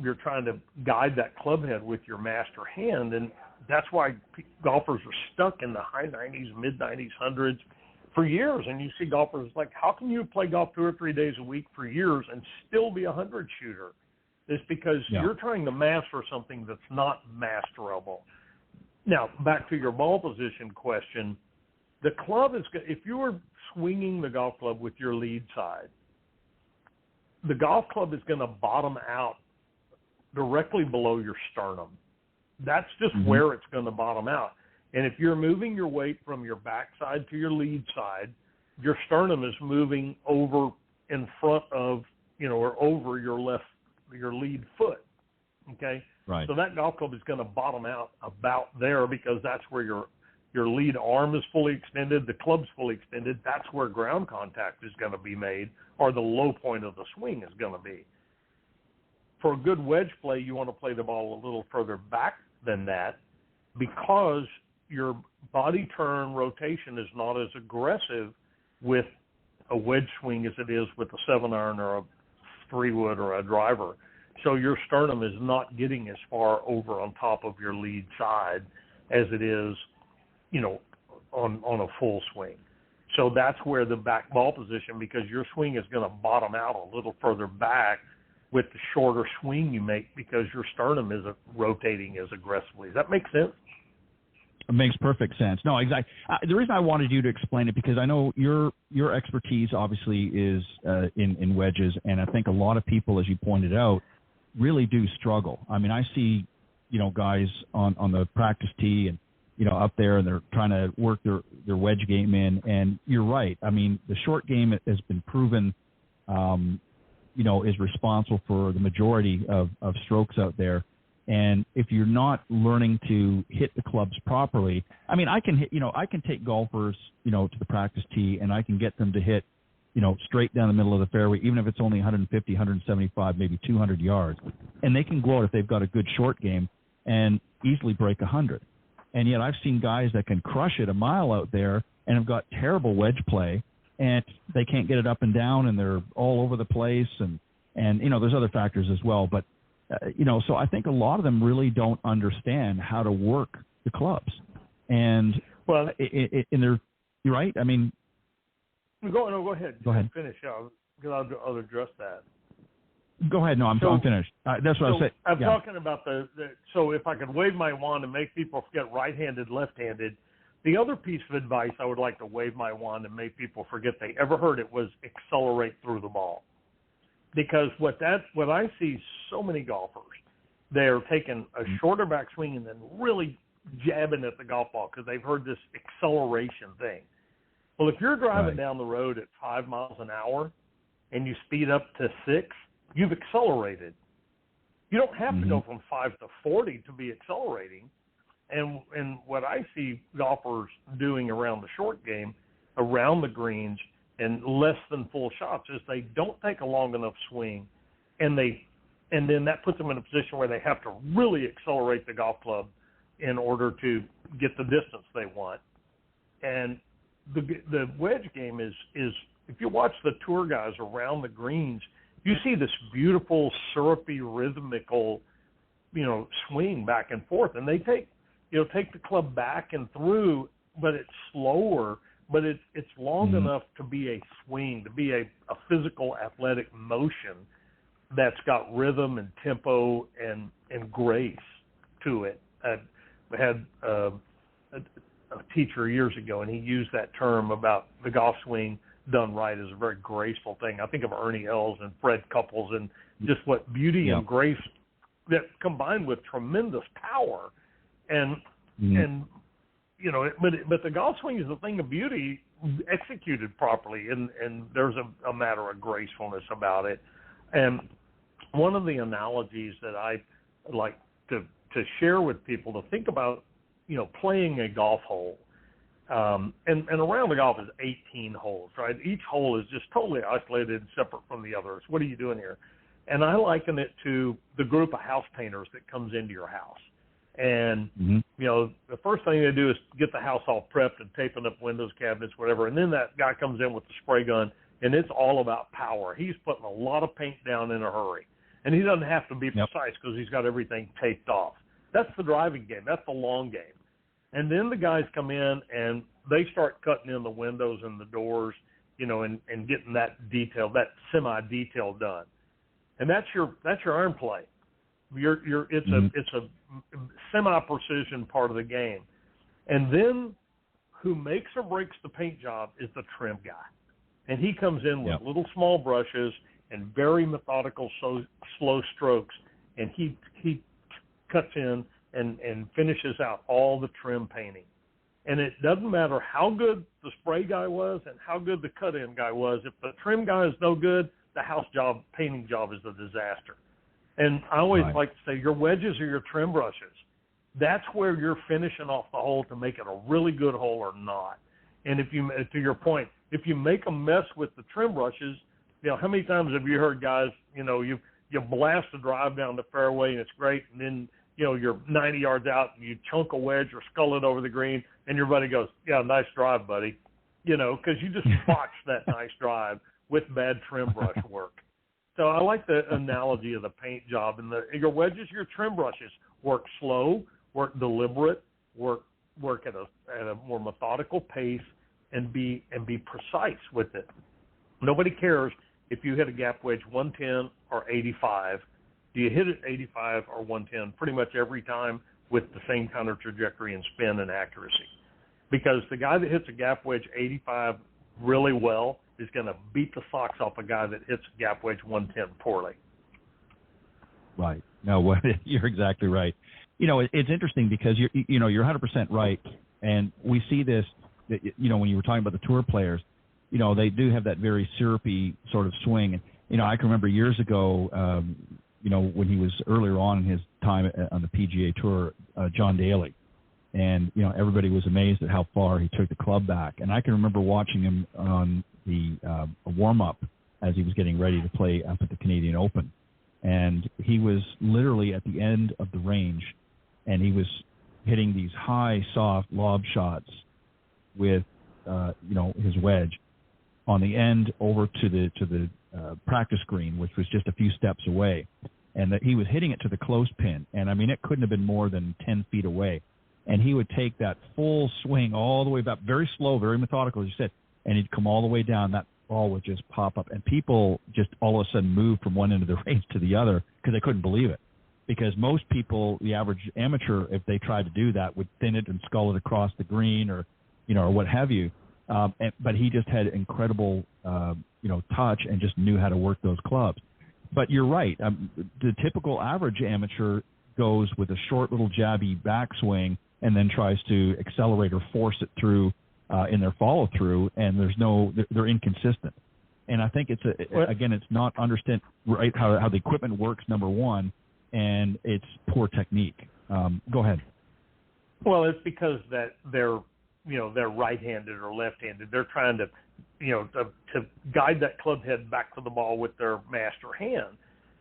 you're trying to guide that club head with your master hand, and that's why golfers are stuck in the high 90s, mid 90s, hundreds for years. And you see golfers like, how can you play golf 2 or 3 days a week for years and still be a 100 shooter? It's because you're trying to master something that's not masterable. Now, back to your ball position question, the club is, if you were swinging the golf club with your lead side, the golf club is going to bottom out directly below your sternum. That's just where it's going to bottom out. And if you're moving your weight from your backside to your lead side, your sternum is moving over in front of, or over your lead foot. Okay? Right. So that golf club is going to bottom out about there because that's where your lead arm is fully extended, the club's fully extended. That's where ground contact is going to be made, or the low point of the swing is going to be. For a good wedge play, you want to play the ball a little further back than that because your body turn rotation is not as aggressive with a wedge swing as it is with a 7-iron or a 3-wood or a driver. So your sternum is not getting as far over on top of your lead side as it is, on a full swing. So that's where the back ball position, because your swing is going to bottom out a little further back with the shorter swing you make because your sternum isn't rotating as aggressively. Does that make sense? It makes perfect sense. No, exactly. The reason I wanted you to explain it, because I know your expertise obviously is in wedges, and I think a lot of people, as you pointed out, really do struggle. I mean, I see, guys on the practice tee and, up there, and they're trying to work their wedge game in, and you're right. I mean, the short game has been proven, is responsible for the majority of strokes out there. And if you're not learning to hit the clubs properly, I mean, I can take golfers, to the practice tee, and I can get them to hit, straight down the middle of the fairway, even if it's only 150, 175, maybe 200 yards. And they can go out if they've got a good short game and easily break 100. And yet I've seen guys that can crush it a mile out there and have got terrible wedge play, and they can't get it up and down, and they're all over the place. And there's other factors as well. But, so I think a lot of them really don't understand how to work the clubs. And, well, you're right. I mean, go ahead. Go ahead. Finish, because I'll address that. Go ahead. No, I'm finished. That's what I was saying. I'm talking about so if I could wave my wand and make people forget right-handed, left-handed, the other piece of advice I would like to wave my wand and make people forget they ever heard it was accelerate through the ball. Because what I see so many golfers, they're taking a shorter backswing and then really jabbing at the golf ball because they've heard this acceleration thing. Well, if you're driving down the road at 5 miles an hour and you speed up to 6, you've accelerated. You don't have to go from 5 to 40 to be accelerating. And what I see golfers doing around the short game, around the greens, and less than full shots is they don't take a long enough swing, and then that puts them in a position where they have to really accelerate the golf club in order to get the distance they want. And the wedge game is if you watch the tour guys around the greens, you see this beautiful, syrupy, rhythmical, swing back and forth, and they take the club back and through, but it's slower, but it's long enough to be a swing, to be a physical, athletic motion that's got rhythm and tempo and grace to it. I had a teacher years ago, and he used that term about the golf swing done right as a very graceful thing. I think of Ernie Els and Fred Couples and just what beauty and grace that combined with tremendous power. And but the golf swing is a thing of beauty executed properly, and there's a matter of gracefulness about it. And one of the analogies that I like to share with people to think about, playing a golf hole. And a round of golf is 18 holes, right? Each hole is just totally isolated and separate from the others. What are you doing here? And I liken it to the group of house painters that comes into your house. And, the first thing they do is get the house all prepped and taping up windows, cabinets, whatever. And then that guy comes in with the spray gun and it's all about power. He's putting a lot of paint down in a hurry, and he doesn't have to be precise because he's got everything taped off. That's the driving game. That's the long game. And then the guys come in and they start cutting in the windows and the doors, and getting that detail, that semi-detail done. And that's your iron play. It's a semi-precision part of the game. And then who makes or breaks the paint job is the trim guy. And he comes in with little small brushes and very methodical, slow strokes, and he cuts in and finishes out all the trim painting. And it doesn't matter how good the spray guy was and how good the cut-in guy was. If the trim guy is no good, the painting job is a disaster. And I always like to say your wedges are your trim brushes. That's where you're finishing off the hole to make it a really good hole or not. And if you, to your point, if you make a mess with the trim brushes, how many times have you heard guys, you blast a drive down the fairway and it's great, and then you're 90 yards out and you chunk a wedge or scull it over the green, and your buddy goes, "Yeah, nice drive, buddy," because you just botched that nice drive with bad trim brush work. So I like the analogy of the paint job, and your wedges, your trim brushes. Work slow, work deliberate, work at a more methodical pace, and be precise with it. Nobody cares if you hit a gap wedge 110 or 85. Do you hit it 85 or 110 pretty much every time with the same kind of trajectory and spin and accuracy? Because the guy that hits a gap wedge 85 really well is going to beat the socks off a guy that hits a gap wedge 110 poorly. Right. No, you're exactly right. It's interesting because you're 100% right, and we see this. When you were talking about the tour players, they do have that very syrupy sort of swing. And I can remember years ago, when he was earlier on in his time on the PGA Tour, John Daly, and everybody was amazed at how far he took the club back. And I can remember watching him on the warm up as he was getting ready to play up at the Canadian Open, and he was literally at the end of the range, and he was hitting these high, soft lob shots with his wedge on the end over to the practice green, which was just a few steps away, and that he was hitting it to the close pin, and it couldn't have been more than 10 feet away, and he would take that full swing all the way back, very slow, very methodical, as you said, and he'd come all the way down. That ball would just pop up, and people just all of a sudden moved from one end of the range to the other because they couldn't believe it. Because most people, the average amateur, if they tried to do that, would thin it and scull it across the green or what have you. But he just had incredible, touch and just knew how to work those clubs. But you're right. The typical average amateur goes with a short little jabby backswing and then tries to accelerate or force it through in their follow through, and they're inconsistent. And I think it's not understand right how the equipment works, number one, and it's poor technique. Go ahead. Well, it's because that they're right-handed or left-handed. They're trying to guide that club head back to the ball with their master hand.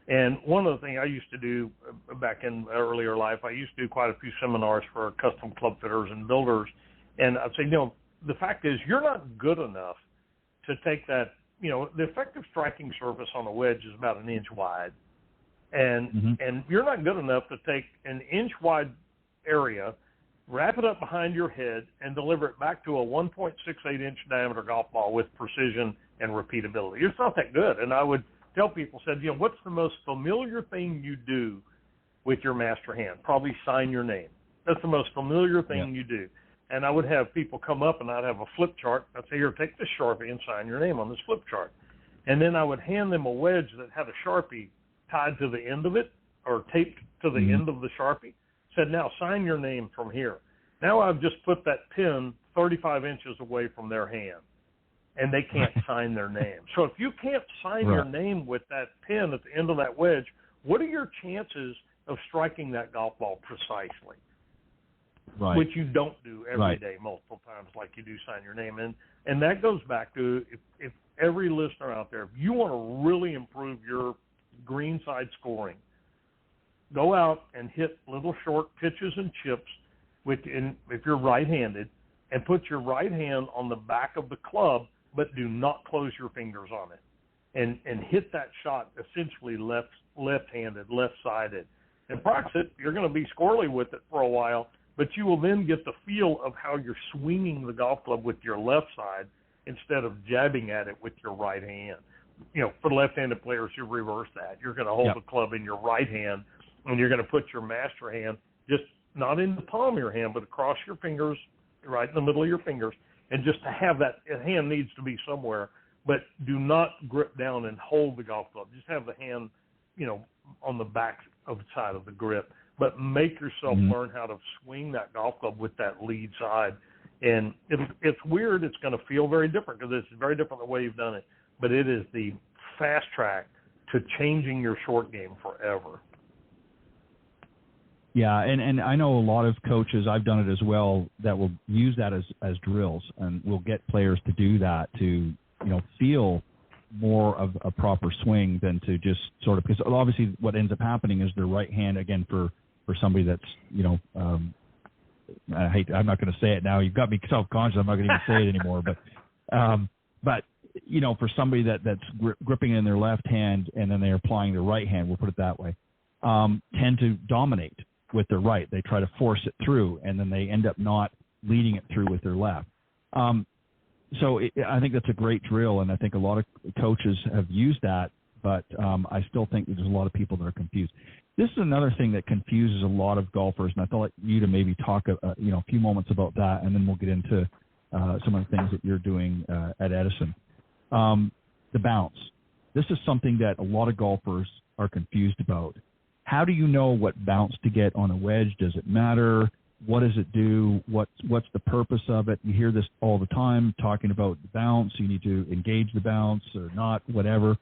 And one of the things I used to do back in earlier life, I used to do quite a few seminars for custom club fitters and builders. And I'd say, the fact is you're not good enough to take that, the effective striking surface on a wedge is about an inch wide. And you're not good enough to take an inch wide area, wrap it up behind your head, and deliver it back to a 1.68-inch diameter golf ball with precision and repeatability. It's not that good. And I would tell people, what's the most familiar thing you do with your master hand? Probably sign your name. That's the most familiar thing you do. And I would have people come up, and I'd have a flip chart. I'd say, here, take this Sharpie and sign your name on this flip chart. And then I would hand them a wedge that had a Sharpie tied to the end of it or taped to the end of the Sharpie. Said, now sign your name from here. Now I've just put that pin 35 inches away from their hand, and they can't sign their name. So if you can't sign your name with that pin at the end of that wedge, what are your chances of striking that golf ball precisely? Right. Which you don't do every day multiple times like you do sign your name. And that goes back to if every listener out there, if you want to really improve your greenside scoring, go out and hit little short pitches and chips if you're right-handed, and put your right hand on the back of the club but do not close your fingers on it. And hit that shot essentially left-handed, left-sided. And practice it. You're going to be squirrely with it for a while, but you will then get the feel of how you're swinging the golf club with your left side instead of jabbing at it with your right hand. For left-handed players, you reverse that. You're going to hold the club in your right hand, and you're going to put your master hand just not in the palm of your hand, but across your fingers, right in the middle of your fingers, and just to have that hand needs to be somewhere. But do not grip down and hold the golf club. Just have the hand, on the back of the side of the grip. But make yourself learn how to swing that golf club with that lead side. And it's weird. It's going to feel very different because it's very different the way you've done it. But it is the fast track to changing your short game forever. Yeah, and I know a lot of coaches, I've done it as well, that will use that as drills, and will get players to do that to feel more of a proper swing than to just sort of, because obviously what ends up happening is their right hand, again, for somebody that's, I'm not going to say it now. You've got me self-conscious. I'm not going to even say it anymore. But for somebody that's gripping in their left hand and then they're applying their right hand, we'll put it that way, tend to dominate with their right. They try to force it through, and then they end up not leading it through with their left. I think that's a great drill, and I think a lot of coaches have used that, but I still think there's a lot of people that are confused. This is another thing that confuses a lot of golfers, and I thought you to maybe talk a few moments about that, and then we'll get into some of the things that you're doing at Edison. The bounce. This is something that a lot of golfers are confused about. How do you know what bounce to get on a wedge? Does it matter? What does it do? What's the purpose of it? You hear this all the time, talking about the bounce. You need to engage the bounce or not, whatever.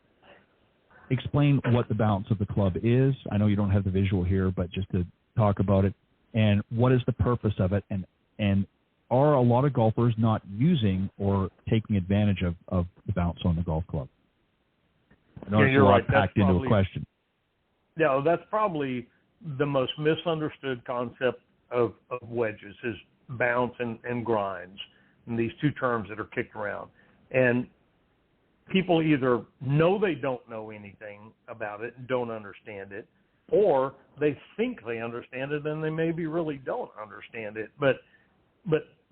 Explain what the bounce of the club is. I know you don't have the visual here, but just to talk about it. And what is the purpose of it? And are a lot of golfers not using or taking advantage of the bounce on the golf club? You're right. Packed into a question. Yeah, that's probably the most misunderstood concept of wedges is bounce and grinds, and these two terms that are kicked around. And people either know they don't know anything about it and don't understand it, or they think they understand it and they maybe really don't understand it. But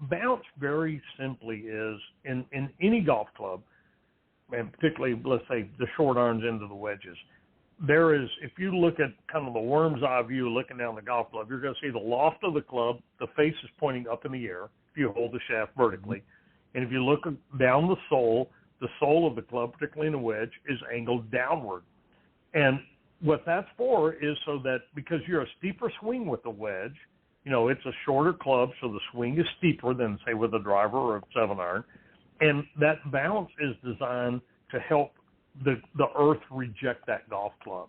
bounce very simply is, in any golf club, and particularly, let's say, the short irons into the wedges, there is, if you look at kind of the worm's eye view looking down the golf club, you're going to see the loft of the club, the face is pointing up in the air if you hold the shaft vertically. And if you look down the sole of the club, particularly in the wedge, is angled downward. And what that's for is so that, because you're a steeper swing with the wedge, it's a shorter club, so the swing is steeper than, say, with a driver or a 7-iron. And that bounce is designed to help the earth reject that golf club.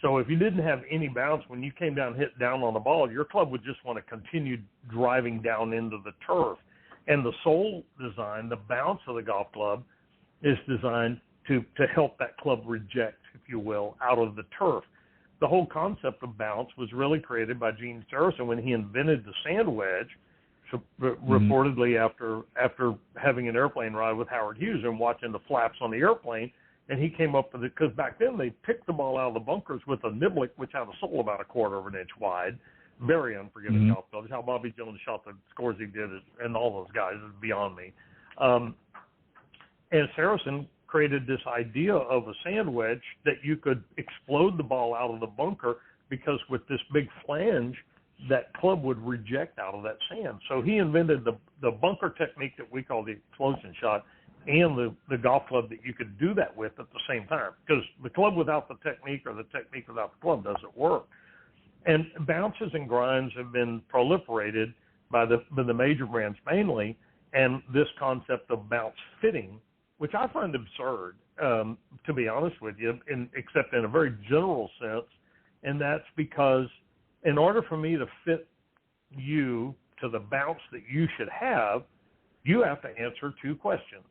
So if you didn't have any bounce, when you came down, hit down on the ball, your club would just want to continue driving down into the turf. And the sole design, the bounce of the golf club, is designed to help that club reject, if you will, out of the turf. The whole concept of bounce was really created by Gene Harrison when he invented the sand wedge, reportedly after having an airplane ride with Howard Hughes and watching the flaps on the airplane. And he came up with it because back then they picked the ball out of the bunkers with a niblick, which had a sole about 1/4 of an inch wide. Very unforgiving golf clubs. How Bobby Jones shot the scores he did, and all those guys, is beyond me. And Harrison created this idea of a sand wedge that you could explode the ball out of the bunker, because with this big flange, that club would reject out of that sand. So he invented the bunker technique that we call the explosion shot, and the golf club that you could do that with at the same time, because the club without the technique or the technique without the club doesn't work. And bounces and grinds have been proliferated by the major brands mainly, and this concept of bounce fitting, which I find absurd, to be honest with you, except in a very general sense, and that's because in order for me to fit you to the bounce that you should have, you have to answer two questions.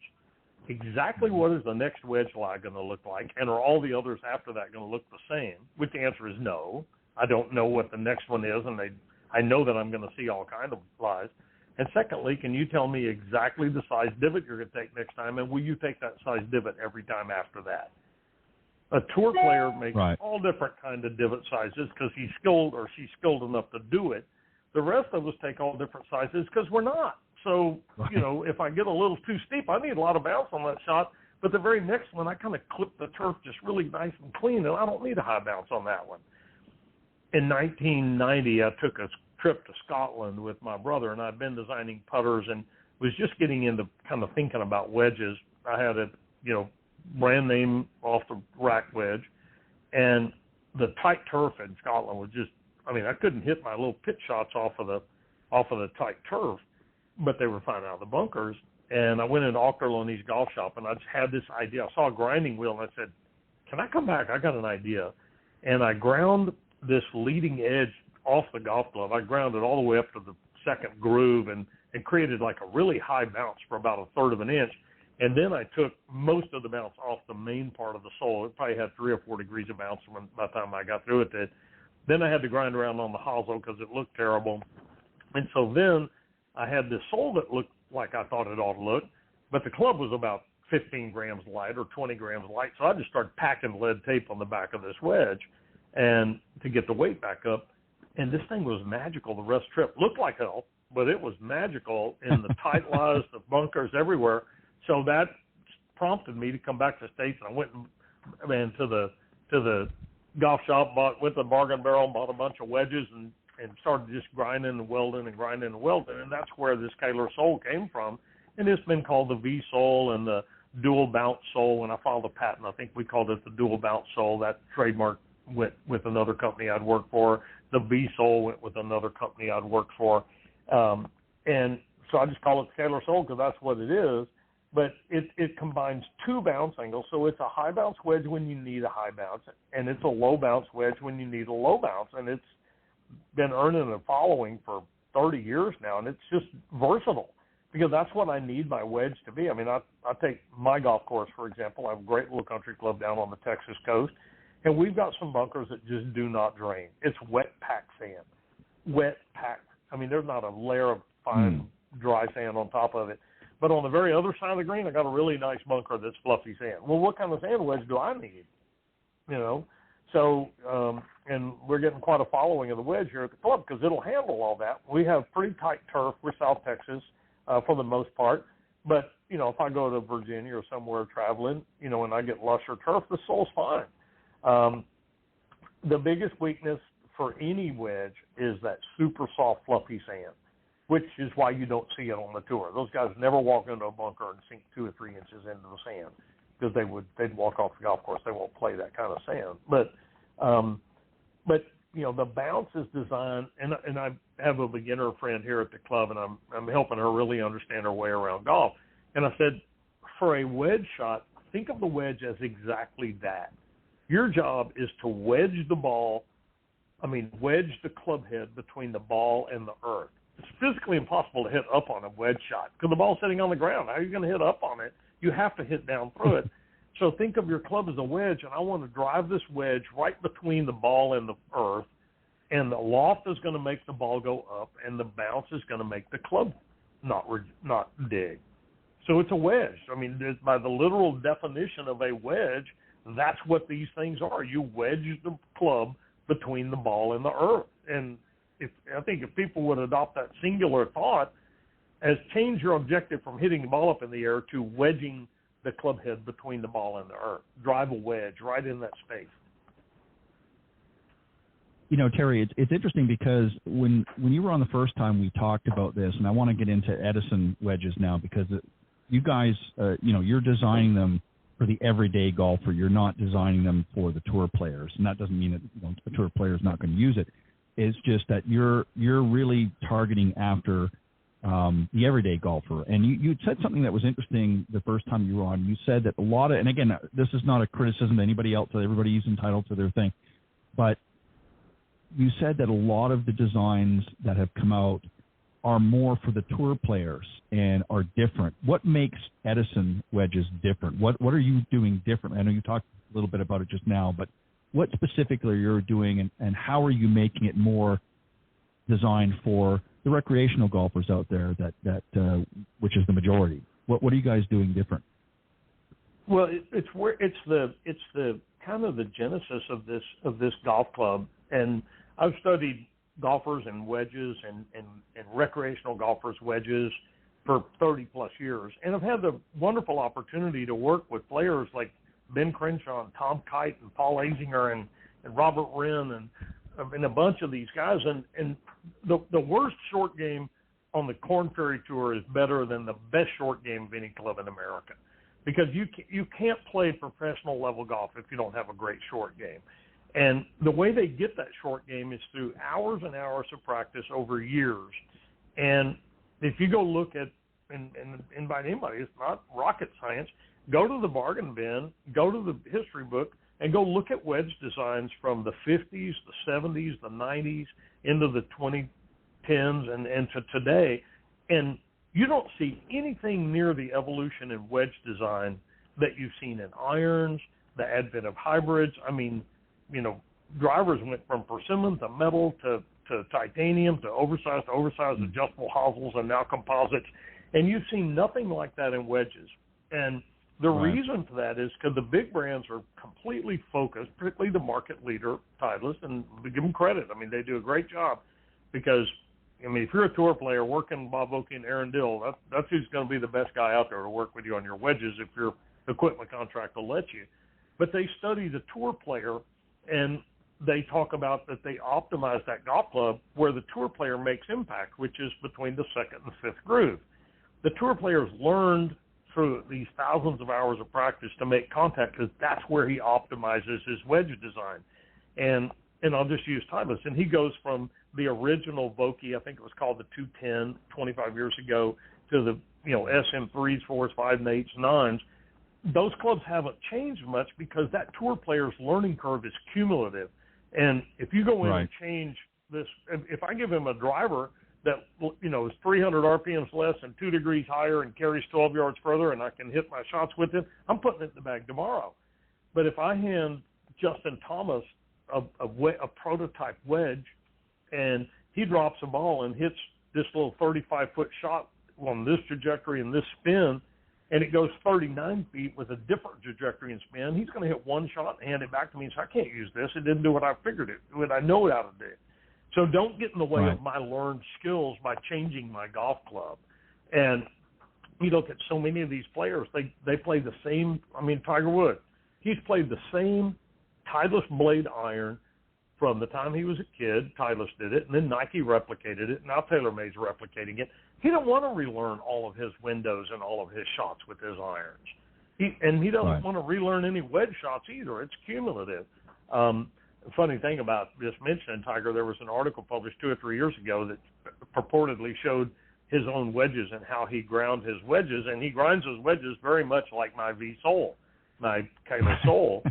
Exactly what is the next wedge lie going to look like, and are all the others after that going to look the same? Which the answer is no. I don't know what the next one is, and I know that I'm going to see all kinds of lies. And secondly, can you tell me exactly the size divot you're going to take next time, and will you take that size divot every time after that? A tour player makes all different kind of divot sizes because he's skilled or she's skilled enough to do it. The rest of us take all different sizes because we're not. So, you know, if I get a little too steep, I need a lot of bounce on that shot. But the very next one, I kind of clip the turf just really nice and clean, and I don't need a high bounce on that one. In 1990, I took a trip to Scotland with my brother, and I'd been designing putters and was just getting into kind of thinking about wedges. I had a, you know, brand name off the rack wedge, and the tight turf in Scotland was just, I mean, I couldn't hit my little pitch shots off of the tight turf, but they were fine out of the bunkers. And I went into Auchterlony's golf shop, and I just had this idea. I saw a grinding wheel, and I said, can I come back? I got an idea. And I ground this leading edge off the golf glove. I ground it all the way up to the second groove and created like a really high bounce for about a third of an inch. And then I took most of the bounce off the main part of the sole. It probably had 3 or 4 degrees of bounce by the time I got through with it. Then I had to grind around on the hosel because it looked terrible. And so then I had this sole that looked like I thought it ought to look, but the club was about 15 grams light or 20 grams light. So I just started packing lead tape on the back of this wedge and to get the weight back up. And this thing was magical the rest of the trip. Looked like hell, but it was magical in the tight lies, the bunkers everywhere. So that prompted me to come back to the States, and I went and to the golf shop, went to the Bargain Barrel and bought a bunch of wedges and started just grinding and welding and grinding and welding. And that's where this Koehler sole came from. And it's been called the V sole and the dual bounce sole. When I filed a patent, I think we called it the dual bounce sole. That trademark went with another company I'd worked for. The V sole went with another company I'd worked for. And so I just call it the Koehler sole because that's what it is. But it combines 2 bounce angles. So it's a high bounce wedge when you need a high bounce, and it's a low bounce wedge when you need a low bounce. And it's been earning a following for 30 years now, and it's just versatile because that's what I need my wedge to be. I mean, I take my golf course, for example. I have a great little country club down on the Texas coast, and we've got some bunkers that just do not drain. It's wet packed sand. Wet packed. I mean, there's not a layer of fine dry sand on top of it. But on the very other side of the green, I got a really nice bunker that's fluffy sand. Well, what kind of sand wedge do I need? You know? So, and we're getting quite a following of the wedge here at the club because it'll handle all that. We have pretty tight turf. We're South Texas for the most part. But, you know, if I go to Virginia or somewhere traveling, you know, and I get lusher turf, the sole's fine. The biggest weakness for any wedge is that super soft, fluffy sand, which is why you don't see it on the tour. Those guys never walk into a bunker and sink 2 or 3 inches into the sand because they'd walk off the golf course. They won't play that kind of sand. But you know, the bounce is designed, and I have a beginner friend here at the club, and I'm helping her really understand her way around golf. And I said, for a wedge shot, think of the wedge as exactly that. Your job is to wedge the club head between the ball and the earth. It's physically impossible to hit up on a wedge shot because the ball's sitting on the ground. How are you going to hit up on it? You have to hit down through it. So think of your club as a wedge, and I want to drive this wedge right between the ball and the earth, and the loft is going to make the ball go up, and the bounce is going to make the club not dig. So it's a wedge. I mean, by the literal definition of a wedge, that's what these things are. You wedge the club between the ball and the earth. And I think if people would adopt that singular thought as change your objective from hitting the ball up in the air to wedging the club head between the ball and the earth. Drive a wedge right in that space. You know, Terry, it's interesting because when you were on the first time we talked about this, and I want to get into Edison wedges now because you guys, you know, you're designing them for the everyday golfer. You're not designing them for the tour players, and that doesn't mean that, you know, the tour player is not going to use it. It's just that you're really targeting after the everyday golfer. And you said something that was interesting the first time you were on. You said that a lot of, and again, this is not a criticism to anybody else, everybody's entitled to their thing, but you said that a lot of the designs that have come out are more for the tour players and are different. What makes Edison wedges different? What are you doing different? I know you talked a little bit about it just now, but what specifically you're doing and how are you making it more designed for the recreational golfers out there that which is the majority? What are you guys doing different? Well, it's the kind of the genesis of this golf club, and I've studied golfers and wedges and recreational golfers wedges for 30 plus years, and I've had the wonderful opportunity to work with players like Ben Crenshaw and Tom Kite and Paul Azinger and Robert Wren and a bunch of these guys, and the worst short game on the Korn Ferry Tour is better than the best short game of any club in America, because you can't play professional level golf if you don't have a great short game. And the way they get that short game is through hours and hours of practice over years. And if you go look at, and invite anybody, it's not rocket science, go to the bargain bin, go to the history book, and go look at wedge designs from the 50s, the 70s, the 90s, into the 2010s and to today. And you don't see anything near the evolution in wedge design that you've seen in irons, the advent of hybrids. I mean, drivers went from persimmon to metal to titanium to oversized adjustable hosels and now composites. And you've seen nothing like that in wedges. And the reason for that is because the big brands are completely focused, particularly the market leader, Titleist, and we give them credit. I mean, they do a great job because, if you're a tour player working with Bob Oakey and Aaron Dill, that's who's going to be the best guy out there to work with you on your wedges if your equipment contract will let you. But they study the tour player, and they talk about that they optimize that golf club where the tour player makes impact, which is between the second and fifth groove. The tour players learned through these thousands of hours of practice to make contact because that's where he optimizes his wedge design. And I'll just use Titleist. And he goes from the original Vokey, I think it was called the 210 25 years ago, to the SM3s, 4s, 5s, 8s, 9s. Those clubs haven't changed much because that tour player's learning curve is cumulative. And if you go in and change this, if I give him a driver that is 300 RPMs less and 2 degrees higher and carries 12 yards further, and I can hit my shots with it, I'm putting it in the bag tomorrow. But if I hand Justin Thomas a prototype wedge, and he drops a ball and hits this little 35-foot shot on this trajectory and this spin, and it goes 39 feet with a different trajectory and spin, he's going to hit one shot and hand it back to me and say, I can't use this. It didn't do what I figured it, what I know it how to do. So don't get in the way of my learned skills by changing my golf club. And you look at so many of these players, they play the same. Tiger Woods, he's played the same Titleist blade iron from the time he was a kid. Titleist did it, and then Nike replicated it. Now TaylorMade's replicating it. He don't want to relearn all of his windows and all of his shots with his irons. He doesn't want to relearn any wedge shots either. It's cumulative. Funny thing about just mentioning Tiger, there was an article published 2 or 3 years ago that purportedly showed his own wedges and how he ground his wedges, and he grinds his wedges very much like my V-Soul, my Koehler Soul.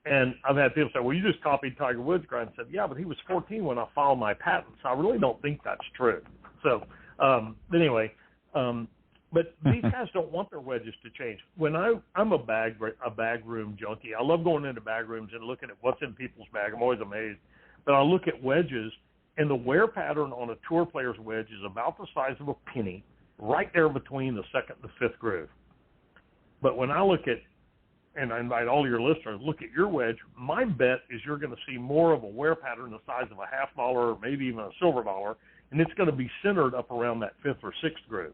And I've had people say, well, you just copied Tiger Woods' grind. I said, yeah, but he was 14 when I filed my patent, so I really don't think that's true. So anyway, but these guys don't want their wedges to change. When I'm a bag room junkie. I love going into bag rooms and looking at what's in people's bag. I'm always amazed. But I look at wedges, and the wear pattern on a tour player's wedge is about the size of a penny, right there between the second and the fifth groove. But when I look at, and I invite all your listeners, look at your wedge, my bet is you're going to see more of a wear pattern the size of a $50 or maybe even a silver dollar, and it's going to be centered up around that fifth or sixth groove.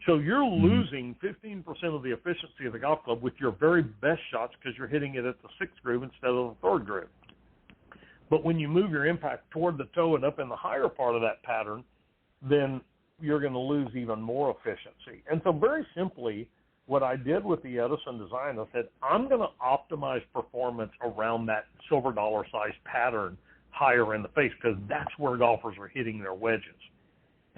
So you're losing 15% of the efficiency of the golf club with your very best shots because you're hitting it at the sixth groove instead of the third groove. But when you move your impact toward the toe and up in the higher part of that pattern, then you're going to lose even more efficiency. And so very simply, what I did with the Edison design, I said, I'm going to optimize performance around that silver dollar size pattern higher in the face because that's where golfers are hitting their wedges.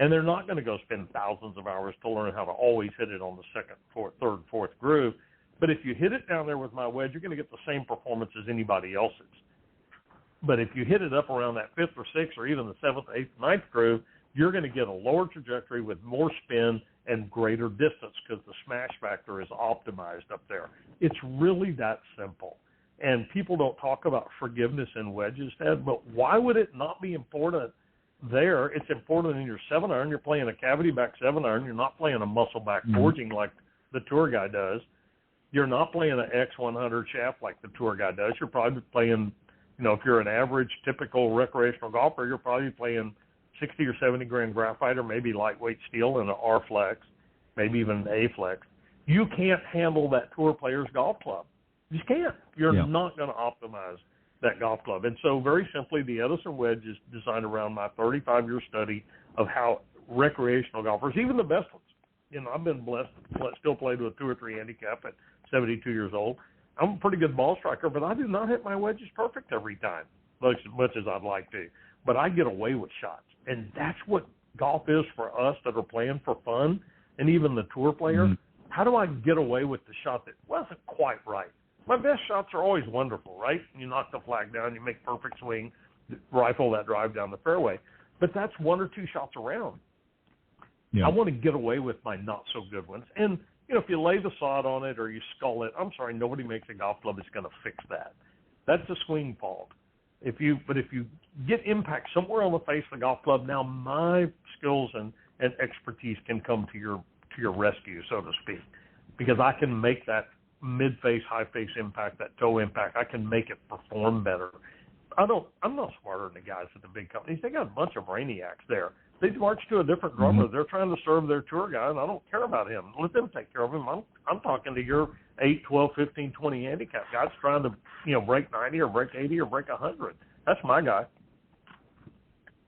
And they're not going to go spend thousands of hours to learn how to always hit it on the second, third, fourth groove. But if you hit it down there with my wedge, you're going to get the same performance as anybody else's. But if you hit it up around that fifth or sixth or even the seventh, eighth, ninth groove, you're going to get a lower trajectory with more spin and greater distance because the smash factor is optimized up there. It's really that simple. And people don't talk about forgiveness in wedges, Ted, but why would it not be important there, it's important in your 7-iron. You're playing a cavity back 7-iron. You're not playing a muscle back forging like the tour guy does. You're not playing an X100 shaft like the tour guy does. You're probably playing, if you're an average, typical recreational golfer, you're probably playing 60 or 70 grain graphite or maybe lightweight steel in an R-Flex, maybe even an A-Flex. You can't handle that tour player's golf club. You just can't. You're not going to optimize that golf club. And so very simply, the Edison wedge is designed around my 35-year study of how recreational golfers, even the best ones, I've been blessed, still played with 2 or 3 handicap at 72 years old. I'm a pretty good ball striker, but I do not hit my wedges perfect every time, much as I'd like to. But I get away with shots. And that's what golf is for us that are playing for fun, and even the tour player. How do I get away with the shot that wasn't quite right? My best shots are always wonderful, right? You knock the flag down, you make perfect swing, rifle that drive down the fairway. But that's 1 or 2 shots around. I want to get away with my not-so-good ones. And, if you lay the sod on it or you skull it, I'm sorry, nobody makes a golf club that's going to fix that. That's a swing fault. But if you get impact somewhere on the face of the golf club, now my skills and expertise can come to your rescue, so to speak, because I can make that mid-face, high-face impact, that toe impact, I can make it perform better. I'm not smarter than the guys at the big companies. They got a bunch of brainiacs there. They march to a different drummer. They're trying to serve their tour guy, and I don't care about him. Let them take care of him. I'm talking to your 8, 12, 15, 20 handicap guys trying to, break 90 or break 80 or break 100. That's my guy.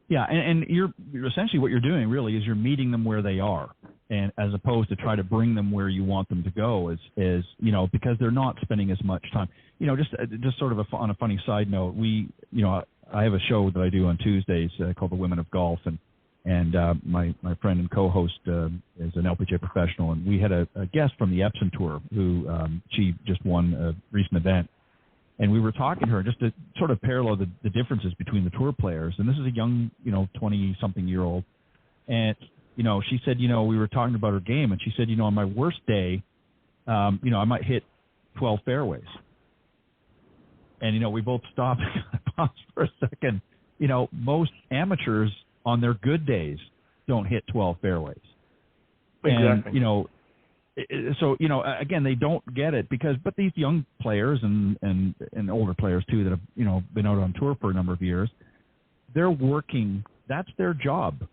Yeah, and you're essentially what you're doing really is you're meeting them where they are, and as opposed to try to bring them where you want them to go, is because they're not spending as much time. Just sort of on a funny side note, I have a show that I do on Tuesdays called The Women of Golf, and my friend and co-host is an LPGA professional, and we had a guest from the Edison Tour who she just won a recent event. And we were talking to her just to sort of parallel the differences between the tour players. And this is a young, 20-something-year-old. And, she said, we were talking about her game. And she said, on my worst day, I might hit 12 fairways. And, we both stopped and paused for a second. Most amateurs on their good days don't hit 12 fairways. Exactly. And, so, again, they don't get it but these young players and older players too that have, been out on tour for a number of years, they're working. That's their job.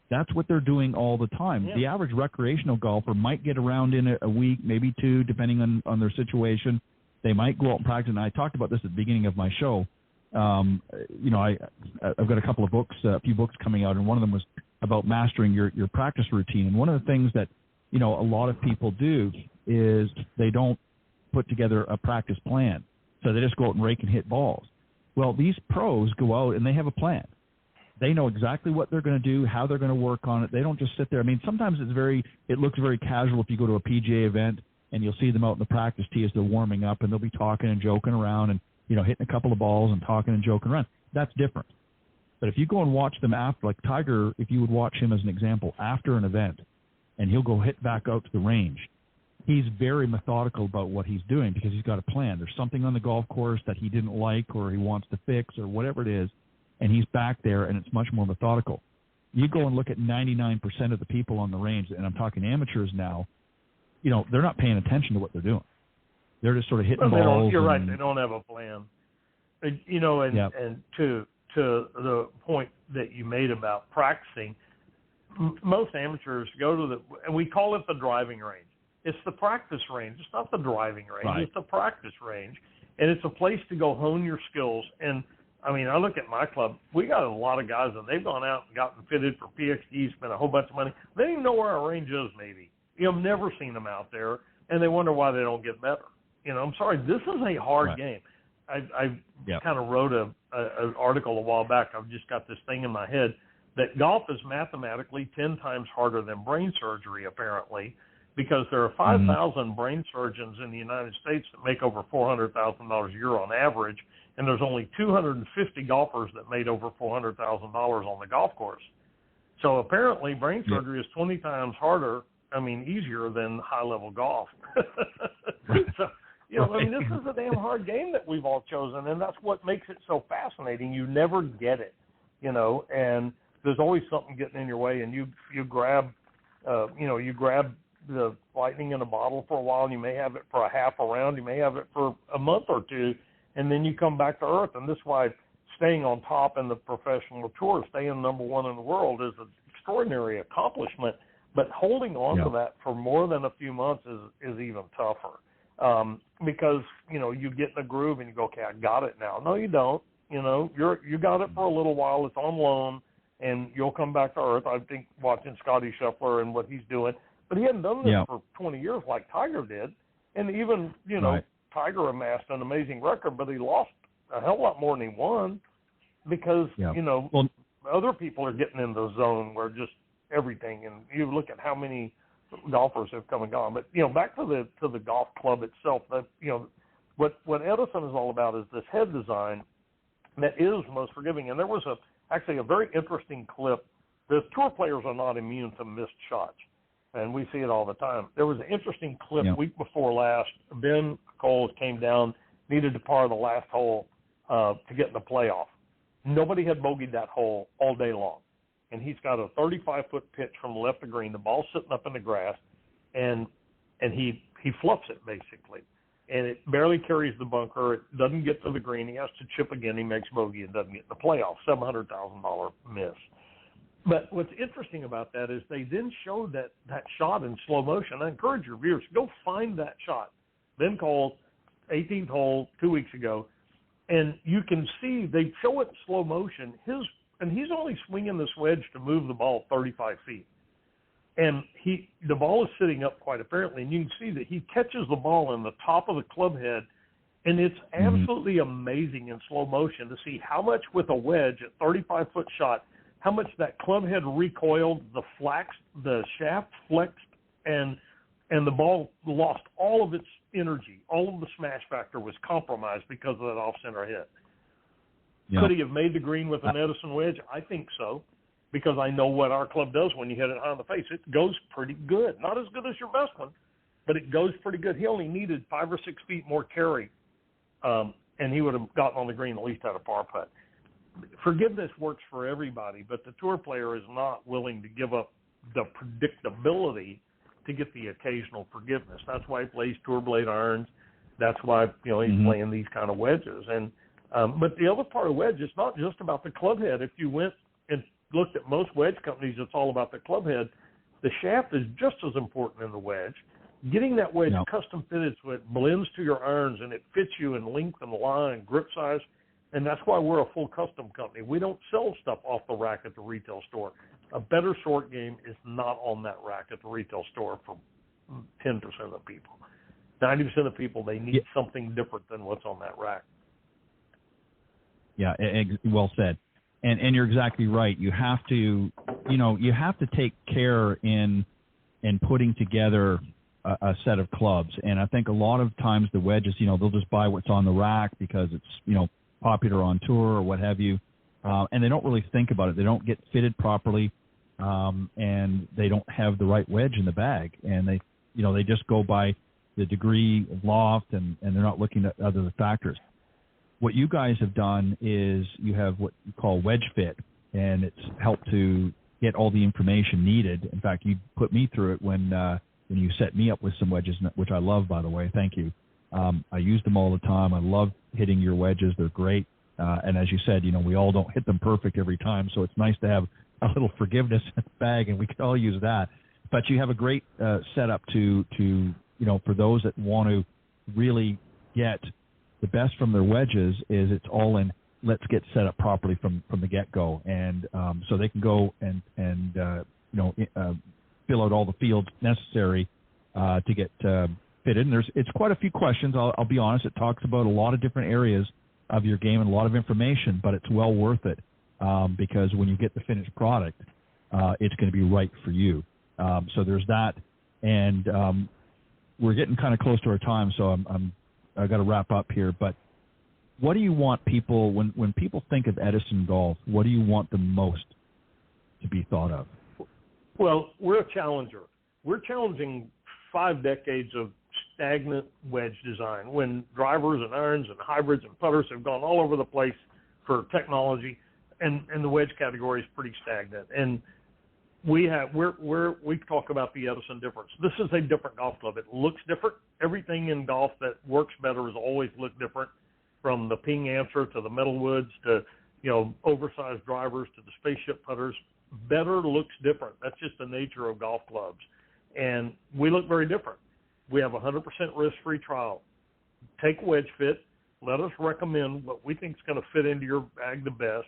That's what they're doing all the time. Yeah. The average recreational golfer might get around in a week, maybe 2, depending on their situation. They might go out and practice. And I talked about this at the beginning of my show. I've got a few books coming out, and one of them was about mastering your practice routine. And one of the things that a lot of people do is they don't put together a practice plan. So they just go out and rake and hit balls. Well, these pros go out and they have a plan. They know exactly what they're going to do, how they're going to work on it. They don't just sit there. I mean, sometimes it looks very casual if you go to a PGA event and you'll see them out in the practice tee as they're warming up, and they'll be talking and joking around and, hitting a couple of balls and talking and joking around. That's different. But if you go and watch them after, like Tiger, if you would watch him as an example, after an event, and he'll go hit back out to the range, he's very methodical about what he's doing because he's got a plan. There's something on the golf course that he didn't like or he wants to fix or whatever it is, and he's back there, and it's much more methodical. You go and look at 99% of the people on the range, and I'm talking amateurs now, they're not paying attention to what they're doing. They're just sort of hitting balls. You're right. They don't have a plan. And to the point that you made about practicing, most amateurs go to and we call it the driving range. It's the practice range. It's not the driving range. Right. It's the practice range. And it's a place to go hone your skills. And, I mean, I look at my club. We got a lot of guys, and they've gone out and gotten fitted for PXG, spent a whole bunch of money. They don't even know where our range is, maybe. I've never seen them out there, and they wonder why they don't get better. I'm sorry. This is a hard game. I kind of wrote an article a while back. I've just got this thing in my head that golf is mathematically 10 times harder than brain surgery, apparently, because there are 5,000 brain surgeons in the United States that make over $400,000 a year on average, and there's only 250 golfers that made over $400,000 on the golf course. So apparently brain surgery is 20 times easier than high-level golf. So, this is a damn hard game that we've all chosen, and that's what makes it so fascinating. You never get it, and there's always something getting in your way, and you grab the lightning in a bottle for a while, and you may have it for a half a round, you may have it for a month or two, and then you come back to earth. And this is why staying on top in the professional tour, staying number one in the world, is an extraordinary accomplishment. But holding on to that for more than a few months is even tougher, because you get in a groove and you go, okay, I got it now. No, you don't. You got it for a little while. It's on loan, and you'll come back to earth. I think watching Scotty Scheffler and what he's doing, but he hadn't done this for 20 years like Tiger did, and even Tiger amassed an amazing record, but he lost a hell of a lot more than he won because other people are getting in the zone where just everything, and you look at how many golfers have come and gone. But back to the golf club itself, that what Edison is all about is this head design that is most forgiving. And there was actually a very interesting clip. The tour players are not immune to missed shots, and we see it all the time. There was an interesting clip week before last. Ben Coles came down, needed to par the last hole to get in the playoff. Nobody had bogeyed that hole all day long. And he's got a 35-foot pitch from left to green. The ball's sitting up in the grass, and he fluffs it basically. And it barely carries the bunker. It doesn't get to the green. He has to chip again. He makes bogey and doesn't get in the playoff. $700,000 miss. But what's interesting about that is they then showed that shot in slow motion. I encourage your viewers, go find that shot. Ben Cole, 18th hole 2 weeks ago, and you can see they show it in slow motion. And he's only swinging this wedge to move the ball 35 feet. And the ball is sitting up quite apparently, and you can see that he catches the ball in the top of the club head, and it's absolutely amazing in slow motion to see how much with a wedge at 35-foot shot, how much that club head recoiled, the shaft flexed, and the ball lost all of its energy. All of the smash factor was compromised because of that off-center hit. Could he have made the green with an Edison wedge? I think so, because I know what our club does when you hit it high in the face. It goes pretty good. Not as good as your best one, but it goes pretty good. He only needed 5 or 6 feet more carry, and he would have gotten on the green, at least had a par putt. Forgiveness works for everybody, but the tour player is not willing to give up the predictability to get the occasional forgiveness. That's why he plays tour blade irons. That's why he's playing these kind of wedges. And but the other part of wedge is not just about the club head. If you went and looked at most wedge companies, it's all about the club head. The shaft is just as important in the wedge. Getting that wedge custom fitted so it blends to your irons and it fits you in length and line, grip size, and that's why we're a full custom company. We don't sell stuff off the rack at the retail store. A better short game is not on that rack at the retail store for 10% of the people. 90% of people, they need something different than what's on that rack. Yeah, well said. And you're exactly right. You have to take care in putting together a set of clubs. And I think a lot of times the wedges, they'll just buy what's on the rack because it's, popular on tour or what have you. And they don't really think about it. They don't get fitted properly. And they don't have the right wedge in the bag. And they just go by the degree of loft and they're not looking at other factors. What you guys have done is you have what you call wedge fit, and it's helped to get all the information needed. In fact, you put me through it when you set me up with some wedges, which I love, by the way. Thank you. I use them all the time. I love hitting your wedges. They're great. And as you said, we all don't hit them perfect every time, so it's nice to have a little forgiveness in the bag, and we can all use that. But you have a great setup to for those that want to really get the best from their wedges is it's all in. Let's get set up properly from the get-go, and so they can go and fill out all the fields necessary to get fitted. And it's quite a few questions. I'll be honest. It talks about a lot of different areas of your game and a lot of information, but it's well worth it because when you get the finished product, it's going to be right for you. So there's that, and we're getting kind of close to our time, so I got to wrap up here, but what do you want people, when people think of Edison Golf, what do you want the most to be thought of? Well, we're a challenger. We're challenging 5 decades of stagnant wedge design when drivers and irons and hybrids and putters have gone all over the place for technology. and the wedge category is pretty stagnant. And we talk about the Edison difference. This is a different golf club. It looks different. Everything in golf that works better has always looked different, from the ping answer to the metalwoods to, oversized drivers to the spaceship putters. Better looks different. That's just the nature of golf clubs. And we look very different. We have a 100% risk-free trial. Take wedge fit. Let us recommend what we think is going to fit into your bag the best,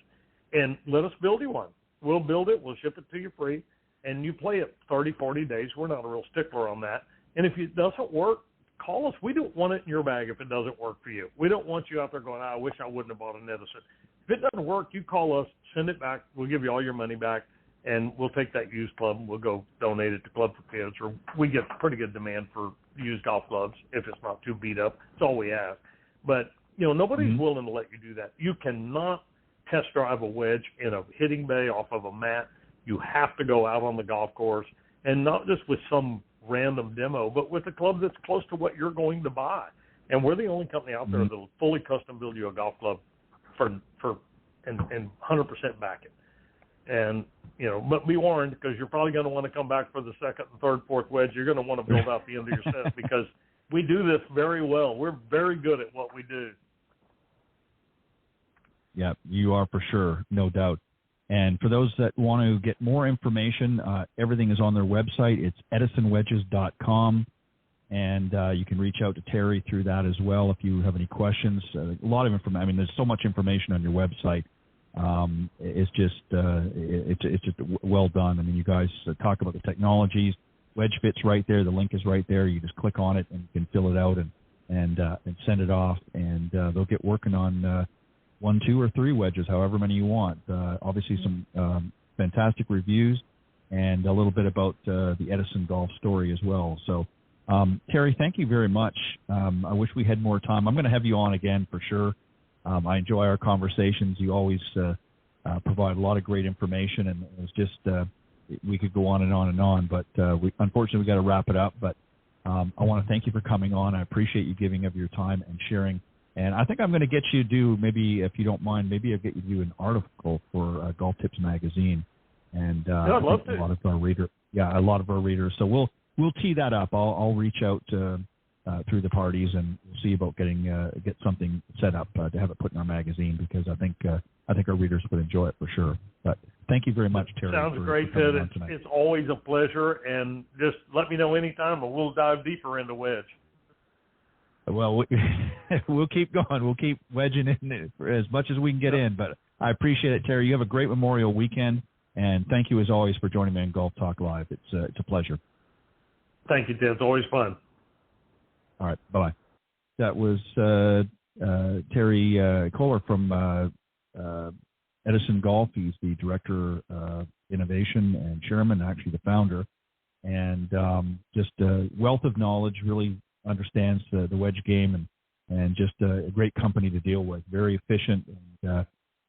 and let us build you one. We'll build it. We'll ship it to you free, and you play it 30, 40 days. We're not a real stickler on that. And if it doesn't work, call us. We don't want it in your bag if it doesn't work for you. We don't want you out there going, I wish I wouldn't have bought an Edison. If it doesn't work, you call us, send it back. We'll give you all your money back, and we'll take that used club and we'll go donate it to Club for Kids. Or we get pretty good demand for used golf clubs if it's not too beat up. That's all we ask. But, nobody's willing to let you do that. You cannot test drive a wedge in a hitting bay off of a mat. You have to go out on the golf course, and not just with some random demo, but with a club that's close to what you're going to buy. And we're the only company out there that'll fully custom build you a golf club and 100% back it. And, but be warned, because you're probably going to want to come back for the second and third, fourth wedge. You're going to want to build out the end of your set, because we do this very well. We're very good at what we do. Yeah, you are for sure, no doubt. And for those that want to get more information, everything is on their website. It's edisonwedges.com, and you can reach out to Terry through that as well if you have any questions. A lot of information. I mean, there's so much information on your website. It's just well done. I mean, you guys talk about the technologies. Wedge fit's right there. The link is right there. You just click on it and you can fill it out and send it off, and they'll get working on 1, 2, or 3 wedges, however many you want. Obviously, some fantastic reviews and a little bit about the Edison golf story as well. So, Terry, thank you very much. I wish we had more time. I'm going to have you on again for sure. I enjoy our conversations. You always provide a lot of great information, and it's just we could go on and on and on, but unfortunately we got to wrap it up. But I want to thank you for coming on. I appreciate you giving of your time and sharing. And I think I'm going to get you to do, maybe if you don't mind, maybe I'll get you to do an article for Golf Tips magazine. And I'd love to. A lot of our readers. So we'll tee that up. I'll reach out through the parties, and we'll see about get something set up to have it put in our magazine, because I think our readers would enjoy it for sure. But thank you very much, Terry. Sounds great, Ted. It's always a pleasure, and just let me know anytime, and we'll dive deeper into wedge. Well, we'll keep going. We'll keep wedging in as much as we can get in. But I appreciate it, Terry. You have a great Memorial weekend, and thank you as always for joining me on Golf Talk Live. It's a pleasure. Thank you, Ted. It's always fun. All right. Bye-bye. That was Terry Koehler from Edison Golf. He's the Director of Innovation and Chairman, actually the founder, and just a wealth of knowledge, really understands the wedge game, and just a great company to deal with. Very efficient, and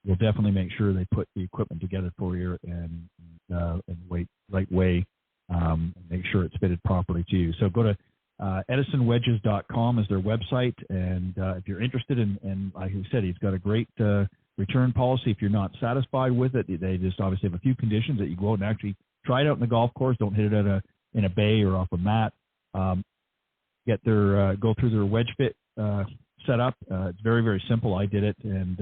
we'll definitely make sure they put the equipment together for you and the right way, and make sure it's fitted properly to you. So go to edisonwedges.com is their website, and if you're interested in, like I said, he's got a great return policy. If you're not satisfied with it, they just obviously have a few conditions that you go out and actually try it out in the golf course. Don't hit it in a bay or off a mat. Go through their wedge fit setup. It's very, very simple. I did it, and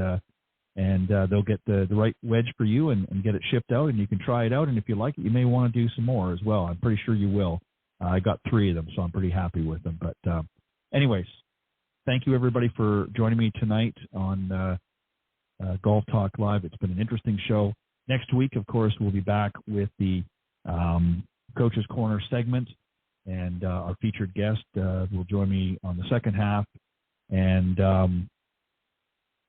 they'll get the right wedge for you and get it shipped out, and you can try it out. And if you like it, you may want to do some more as well. I'm pretty sure you will. I got 3 of them, so I'm pretty happy with them. But anyways, thank you everybody for joining me tonight on Golf Talk Live. It's been an interesting show. Next week, of course, we'll be back with the Coach's Corner segment. And our featured guest will join me on the second half. And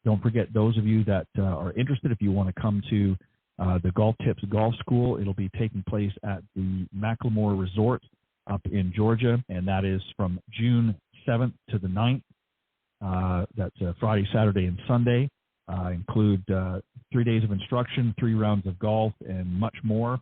don't forget, those of you that are interested, if you want to come to the Golf Tips Golf School, it'll be taking place at the Macklemore Resort up in Georgia, and that is from June 7th to the 9th. That's Friday, Saturday, and Sunday. Include 3 days of instruction, 3 rounds of golf, and much more.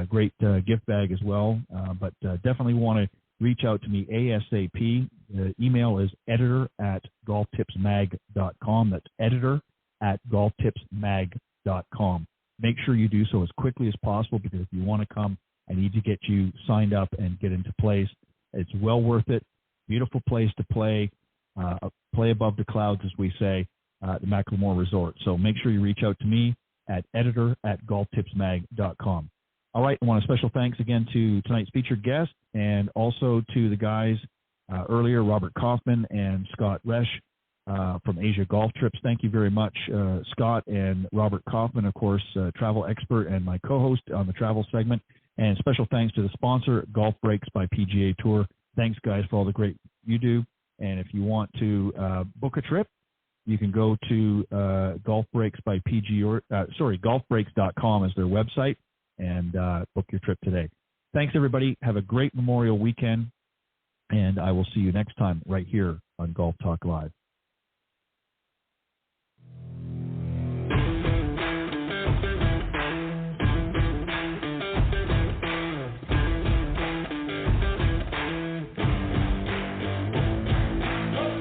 Great gift bag as well, but definitely want to reach out to me ASAP. The email is editor@golftipsmag.com. That's editor@golftipsmag.com. golftipsmag.com. Make sure you do so as quickly as possible, because if you want to come, I need to get you signed up and get into place. It's well worth it. Beautiful place to play. Play above the clouds, as we say, the Macklemore Resort. So make sure you reach out to me at editor@golftipsmag.com. All right, I want a special thanks again to tonight's featured guest, and also to the guys earlier, Robert Kaufman and Scott Resch from Asia Golf Trips. Thank you very much, Scott and Robert Kaufman, of course, travel expert and my co-host on the travel segment. And special thanks to the sponsor, Golf Breaks by PGA Tour. Thanks, guys, for all the great you do. And if you want to book a trip, you can go to golfbreaks.com as their website, and book your trip today. Thanks, everybody. Have a great Memorial weekend, and I will see you next time right here on Golf Talk Live.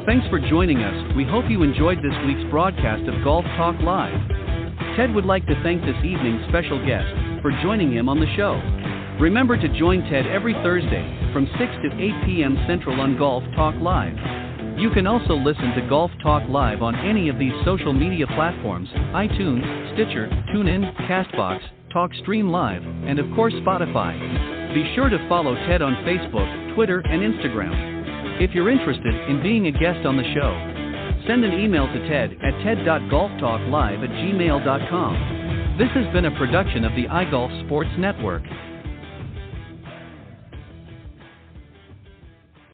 Thanks for joining us. We hope you enjoyed this week's broadcast of Golf Talk Live. Ted would like to thank this evening's special guest for joining him on the show. Remember to join Ted every Thursday from 6 to 8 p.m. Central on Golf Talk Live. You can also listen to Golf Talk Live on any of these social media platforms: iTunes, Stitcher, TuneIn, CastBox, TalkStream Live, and of course Spotify. Be sure to follow Ted on Facebook, Twitter, and Instagram. If you're interested in being a guest on the show, send an email to Ted at ted.golftalklive@gmail.com. This has been a production of the iGolf Sports Network.